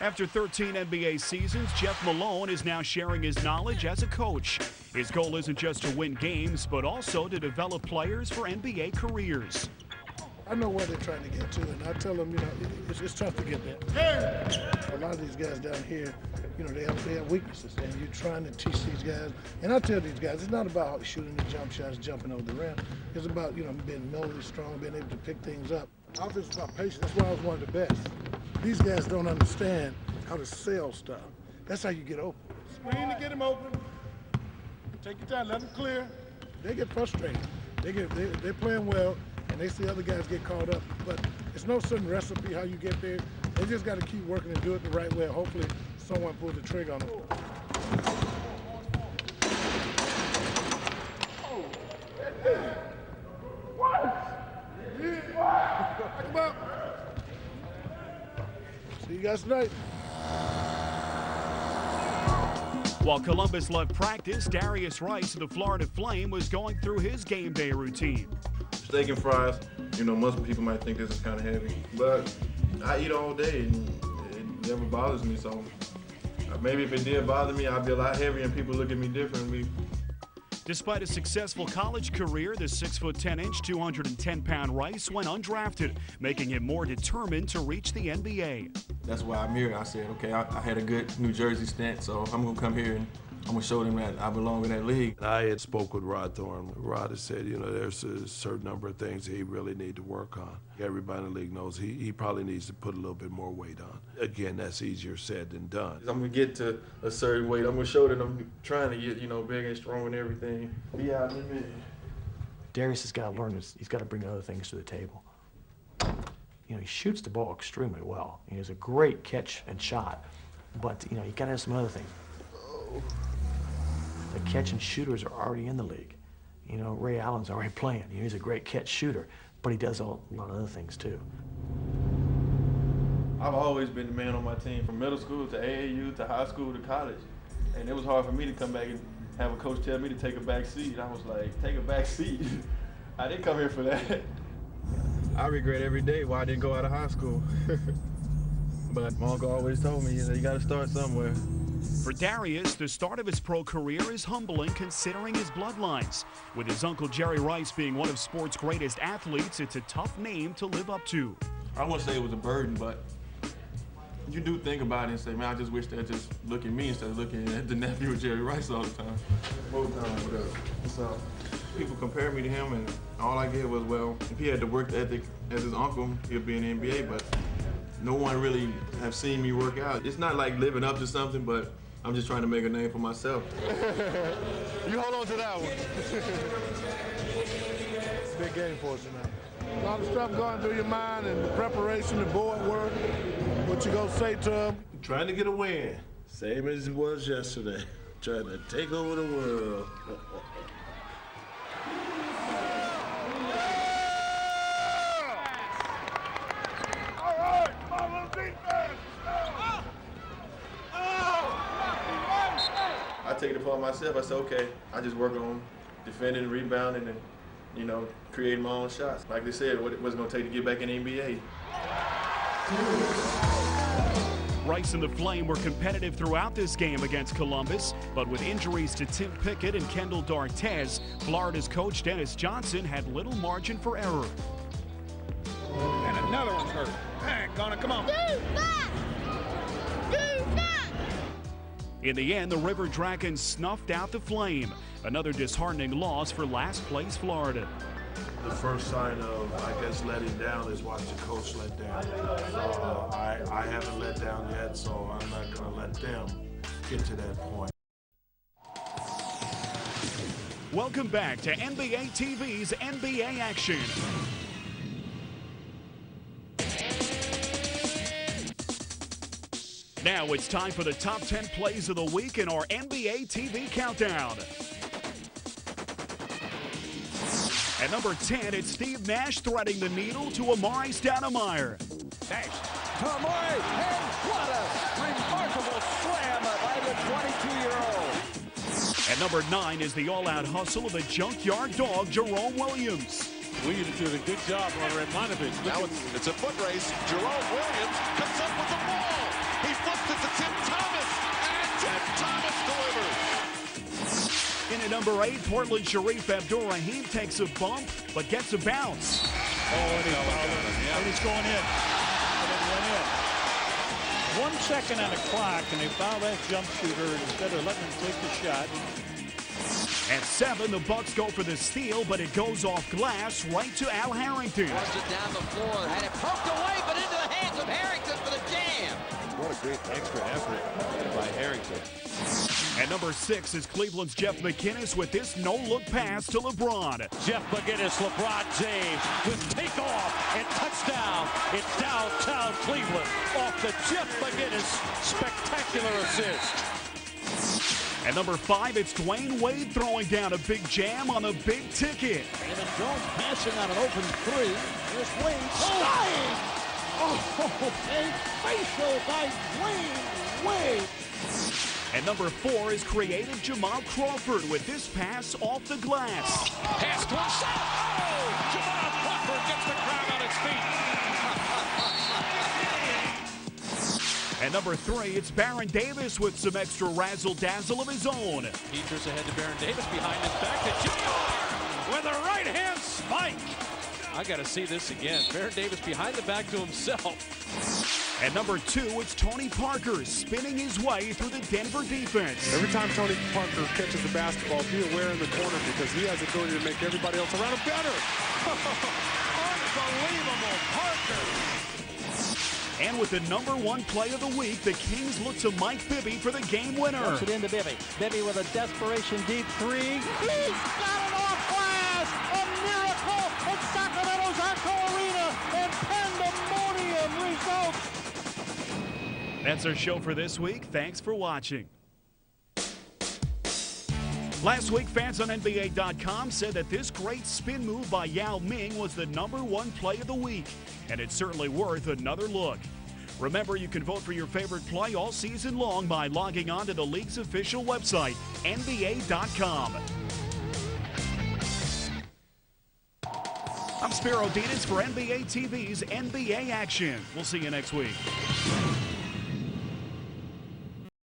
After 13 NBA seasons, Jeff Malone is now sharing his knowledge as a coach. His goal isn't just to win games, but also to develop players for NBA careers. I know where they're trying to get to, and I tell them, you know, it's tough to get there. A lot of these guys down here, you know, they have weaknesses, and you're trying to teach these guys. And I tell these guys, it's not about shooting the jump shots, jumping over the rim. It's about, you know, being mentally strong, being able to pick things up. Offense is about patience. That's why I was one of the best. These guys don't understand how to sell stuff. That's how you get open. Screen to get him open. Take your time, let them clear. They get frustrated. They're playing well, and they see other guys get caught up. But it's no certain recipe how you get there. They just got to keep working and do it the right way. Hopefully, someone pulls the trigger on them. Come up. See you guys tonight. While Columbus loved practice, Darius Rice of the Florida Flame was going through his game day routine. Steak and fries, you know, most people might think this is kind of heavy, but I eat all day and it never bothers me, so maybe if it did bother me, I'd be a lot heavier and people look at me differently. Despite a successful college career, the 6'10", 210-pound Rice went undrafted, making him more determined to reach the NBA. That's why I'm here. I said, okay, I had a good New Jersey stint, so I'm gonna come here and I'm gonna show them that I belong in that league. I had spoke with Rod Thorne. Rod has said, you know, there's a certain number of things that he really need to work on. Everybody in the league knows he probably needs to put a little bit more weight on. Again, that's easier said than done. I'm gonna get to a certain weight. I'm gonna show that I'm trying to get, you know, big and strong and everything. Be out in a minute. Darius has got to learn this. He's got to bring other things to the table. You know, he shoots the ball extremely well. He has a great catch and shot, but, you know, you got to have some other things. The catch and shooters are already in the league. You know, Ray Allen's already playing. You know, he's a great catch shooter, but he does a lot of other things too. I've always been the man on my team from middle school to AAU to high school to college. And it was hard for me to come back and have a coach tell me to take a back seat. I was like, take a back seat? I didn't come here for that. I regret every day why I didn't go out of high school. But my uncle always told me, you got to start somewhere. For Darius, the start of his pro career is humbling considering his bloodlines. With his uncle Jerry Rice being one of sports' greatest athletes, it's a tough name to live up to. I wouldn't say it was a burden, but you do think about it and say, man, I just wish they'd just look at me instead of looking at the nephew of Jerry Rice all the time. So people compare me to him, and all I get was, well, if he had the work ethic as his uncle, he'd be in the NBA, but no one really have seen me work out. It's not like living up to something, but I'm just trying to make a name for myself. You hold on to that one. Big game for us tonight. A lot of stuff going through your mind and the preparation, the board work, what you gonna say to them. Trying to get a win, same as it was yesterday. Trying to take over the world. I take it upon myself. I said, okay, I just work on defending, rebounding, and, you know, creating my own shots. Like they said, what it was going to take to get back in the NBA. Rice and the Flame were competitive throughout this game against Columbus, but with injuries to Tim Pickett and Kendall Dartez, Florida's coach Dennis Johnson had little margin for error. And another one's hurt. Hey, Connor, come on. In the end, the River Dragons snuffed out the Flame. Another disheartening loss for last place Florida. The first sign of, I guess, letting down is watch the coach let down. I haven't let down yet, so I'm not going to let them get to that point. Welcome back to NBA TV's NBA Action. Now it's time for the top 10 plays of the week in our NBA TV countdown. At number 10, it's Steve Nash threading the needle to Amari Stoudemire. Nash to Amari, and what a remarkable slam by the 22-year-old. At number 9 is the all-out hustle of the junkyard dog, Jerome Williams. Williams did a good job on Radmanovich. Now it's a foot race. Jerome Williams comes up with the ball. He flips it to Tim Thomas, and Tim Thomas delivers. In at number 8, Portland Sharif Abdur-Rahim takes a bump, but gets a bounce. Oh, and he's going in. And it went in. 1 second on the clock, and they foul that jump shooter instead of letting him take the shot. At 7, the Bucks go for the steal, but it goes off glass right to Al Harrington. Rushed it down the floor, had it poked away, but into the hands of Harrington for the jam. What a great extra effort by Harrington. At number 6 is Cleveland's Jeff McInnes with this no-look pass to LeBron. Jeff McInnes, LeBron James with takeoff and touchdown. It's downtown Cleveland off the Jeff McInnes spectacular assist. At number 5, it's Dwayne Wade throwing down a big jam on a big ticket. Raymond Jones passing on an open three. Here's Wade flying. Oh, a facial by Dwayne Wade. At number 4 is creative Jamal Crawford with this pass off the glass. Pass to himself. Oh, Jamal Crawford gets the crowd on its feet. At number 3, it's Baron Davis with some extra razzle-dazzle of his own. Peters ahead to Baron Davis, behind his back to JR with a right-hand spike. I got to see this again. Baron Davis behind the back to himself. At number 2, it's Tony Parker spinning his way through the Denver defense. Every time Tony Parker catches the basketball, be aware in the corner because he has the ability to make everybody else around him better. Unbelievable, Parker. And with the number 1 play of the week, the Kings look to Mike Bibby for the game winner. Puts it into Bibby. Bibby with a desperation deep three. He's got it off glass! A miracle at Sacramento's Arco Arena, and pandemonium results. That's our show for this week. Thanks for watching. Last week, fans on NBA.com said that this great spin move by Yao Ming was the number 1 play of the week, and it's certainly worth another look. Remember, you can vote for your favorite play all season long by logging on to the league's official website, NBA.com. I'm Spiro Dinas for NBA TV's NBA Action. We'll see you next week.